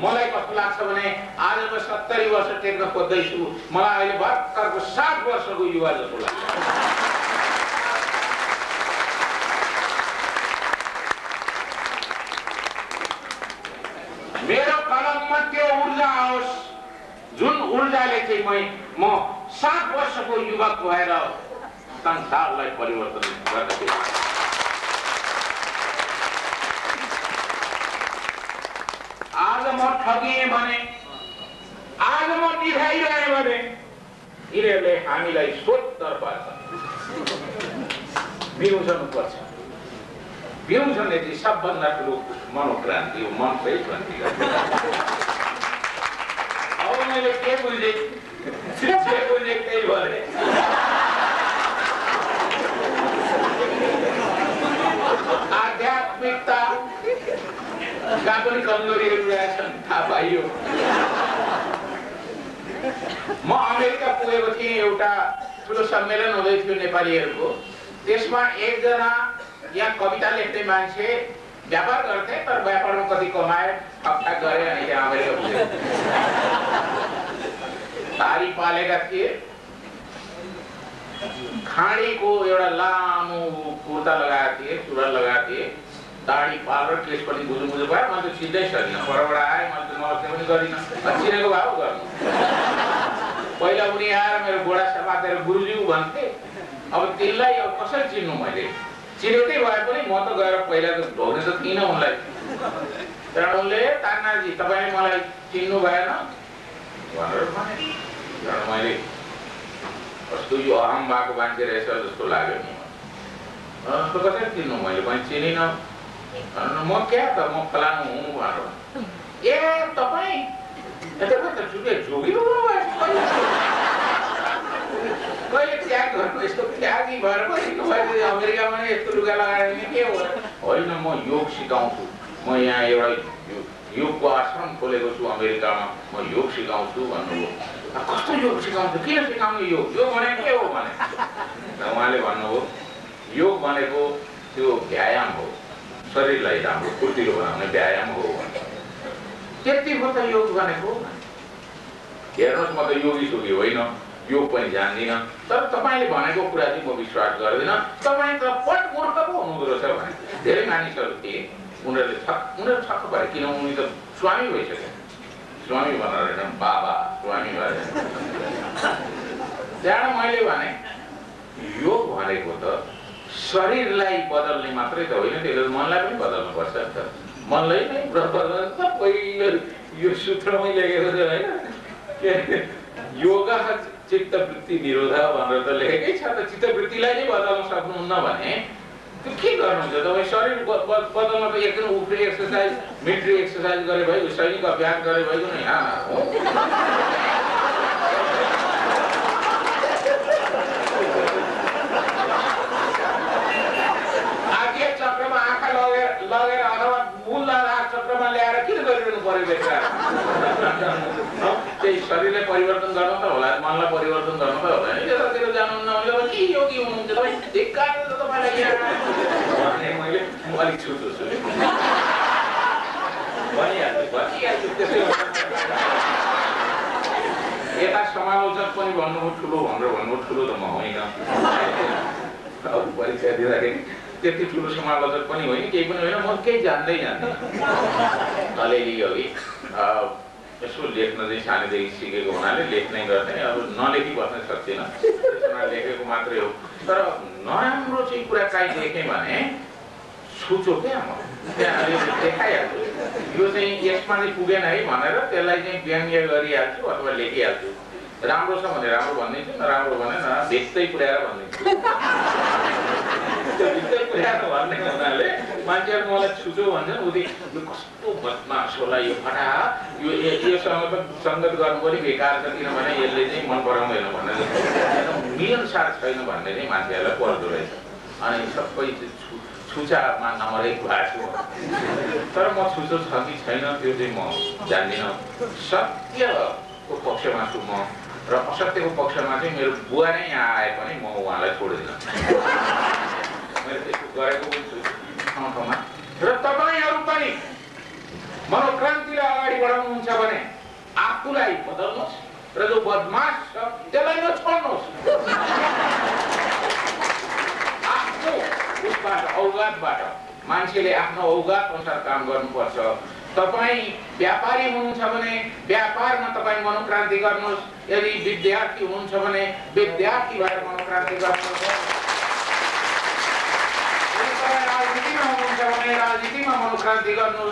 मलाई कस्तो लाग्छ भने आज म 70 वर्ष टेक्न खोज्दैछु, मलाई अहिले भर्खरको 7 वर्षको युवा जस्तो लाग्छ। मेरो कलममा त्यो ऊर्जा आओस्, जुन ऊर्जाले चाहिँ म 7 वर्षको युवक भएर संसारलाई परिवर्तन गर्दछु। आज म ठगिएँ भने, आज म निभाइरहेँ भने यिनीहरूले हामीलाई सोध्न पर्छ, बिउजनु पर्छ। बिउजनले चाहिँ सबभन्दा ठुलो मनोक्रान्ति हो, मनकै क्रान्ति गर्छ। अब मैले के बुझेँ त्यही भने आध्यात्मिकता का पनि कमजोरीहरू रहेछन् थाहा पाइयो। म अमेरिका पुगेको थिएँ एउटा ठुलो सम्मेलन हुँदै थियो नेपालीहरूको। त्यसमा एकजना यहाँ कविता लेख्ने मान्छे व्यापार गर्थे, तर व्यापारमा कति कमाए ठकठाक गरे अनि त्यहाँ अमेरिका पुगे। दारी पालेका थिए, खाडीको एउटा लामो कुर्ता लगाएका थिए, सुरुवाल लगाएका थिए, दाढी पालेर केस पनि बुझु बुझु भयो। मैले त चिन्दै सकिनँ, परबाट आएँ, मैले त नमस्ते पनि गरिनँ, चिनेको भए पो गर्नु। पहिला उनी आएर मेरो गोडा समातेर गुरुज्यू भन्थे। अब त्यसलाई अब कसरी चिन्नु मैले? चिनेकै भए पनि म त गएर पहिला त ढोग्ने त थिइनँ उनलाई। त्यहाँबाट उनले तानाजी तपाईँले मलाई चिन्नु भएन भनेर भने। त्यहाँबाट मैले कस्तो यो अहम भएको मान्छे रहेछ जस्तो लाग्यो नि। त कसरी चिन्नु? मैले चिनिनँ। म क्या त म फलानु हुँ भनेर। ए तपाईँ कहिले त्याग गर्नु? यस्तो त्यागी भएर बसेको भए अमेरिकामा नै यस्तो लुगा लगाएर नि के हो? होइन, म योग सिकाउँछु। म यहाँ एउटा योगको आश्रम खोलेको छु अमेरिकामा, म योग सिकाउँछु भन्नुभयो। कस्तो योग सिकाउँछु? किन सिकाउनु योग? योग भनेको के हो भने? उहाँले भन्नुभयो योग भनेको त्यो व्यायाम हो, शरीरलाई राम्रो फुर्तिलो बनाउने व्यायाम हो। त्यति हो त योग भनेको। हेर्नुहोस्, म त योगी सोगी होइन, योग पनि जान्दिनँ, तर तपाईँले भनेको कुरा चाहिँ म विश्वास गर्दिनँ। तपाईँ त पट मूर्ख पो हुनुहुँदो रहेछ भने। धेरै मानिसहरू थिए, उनीहरू छक्क भए, किन उनी त स्वामी भइसके। स्वामी भनेर होइन, बाबा स्वामी भएर। त्यहाँबाट मैले भने योग भनेको त शरीरलाई बदल्ने मात्रै त होइन, त्यसले मनलाई पनि बदल्नुपर्छ नि त। मनलाई नै बदल्नु त पहिलो यो सूत्रमै लेखेको छ होइन, योगा चित्तवृत्ति निरोध भनेर त लेखेकै छ त। चित्तवृत्तिलाई नै बदल्न सक्नुहुन्न भने त्यो के गर्नुहुन्छ तपाईँ? शरीर बदल्न त एकदिन उफ्रे एक्सर्साइज, मिलिट्री एक्सर्साइज गरे भइगयो, सैनिक अभ्यास गरे भइगयो नि। आगे चक्रमा आँखा लगेर अथवा मूलधारा चक्रमा ल्याएर किन गरिरहनु पर्यो बेकार? त्यही शरीरलाई परिवर्तन गर्न त होला, मनलाई परिवर्तन गर्न त होला नि। त्यतातिर जानुहुन्न भने के योगी हुनुहुन्छ तपाईँ? धिक्कार छ तपाईँलाई यहाँ भने मैले अलिक छुटो छु भनिहाल्छु। त्यसै यता समालोचक पनि भन्नुभयो ठुलो भनेर भन्नुभयो। ठुलो त म होइन, परीक्षा दिँदाखेरि त्यति ठुलो समालोचक पनि होइन, केही पनि होइन। म केही जान्दै जान्दिनँ, अलिअलि अघि यसो लेख्न चाहिँ सानैदेखि सिकेको हुनाले लेख्नै गर्ने। अब नलेखी बस्न सक्दिनँ, त्यसमा लेखेको मात्रै हो। तर नराम्रो चाहिँ कुरा काहीँ देखेँ भने छुचो क्या म त्यहाँ अलिअलि देखाइहाल्छु। यो चाहिँ यसमा चाहिँ पुगेन है भनेर त्यसलाई चाहिँ व्यङ्ग्य गरिहाल्छु अथवा लेखिहाल्छु। राम्रो छ भने राम्रो भनिदिन्छु, नराम्रो भने भित्तै पुर्याएर भनिदिन्छु। त्यो भित्तै पुर्याएर भन्ने हुनाले मान्छेहरू मलाई छुचो भन्छन्। उति यो कस्तो बदमास होला यो फटा, योसँग त सङ्गत गर्नु पनि बेकार छ, किनभने यसले चाहिँ मन पराउँदैन भनेर मिलनसार छैन भन्ने चाहिँ मान्छेहरूलाई पर्दो रहेछ। अनि सबै छुचामा नम्बर 1 भएको छु। तर म छुचो छ कि छैन त्यो चाहिँ म जान्दिनँ। सत्यको पक्षमा छु म, र असत्यको पक्षमा चाहिँ मेरो बुवा नै यहाँ आए पनि म उहाँलाई छोड्दिनँ। मैले त्यस्तो गरेको पनि छु ठाउँ ठाउँमा। र तपाईँहरू पनि मनोक्रान्तिलाई अगाडि बढाउनुहुन्छ भने आफूलाई बदल्नुहोस् र जो बदमास छ त्यसलाई नछोड्नुहोस्। आफ्नो उसबाट औगातबाट मान्छेले आफ्नो औगात अनुसार काम गर्नुपर्छ। तपाईँ व्यापारी हुनुहुन्छ भने व्यापारमा तपाईँ मनोक्रान्ति गर्नुहोस्। यदि विद्यार्थी हुनुहुन्छ भने विद्यार्थी भएर मनोक्रान्ति गर्नुहोस्। राजनीतिमा हुनुहुन्छ भने राजनीतिमा मनोक्रान्ति गर्नुहोस्।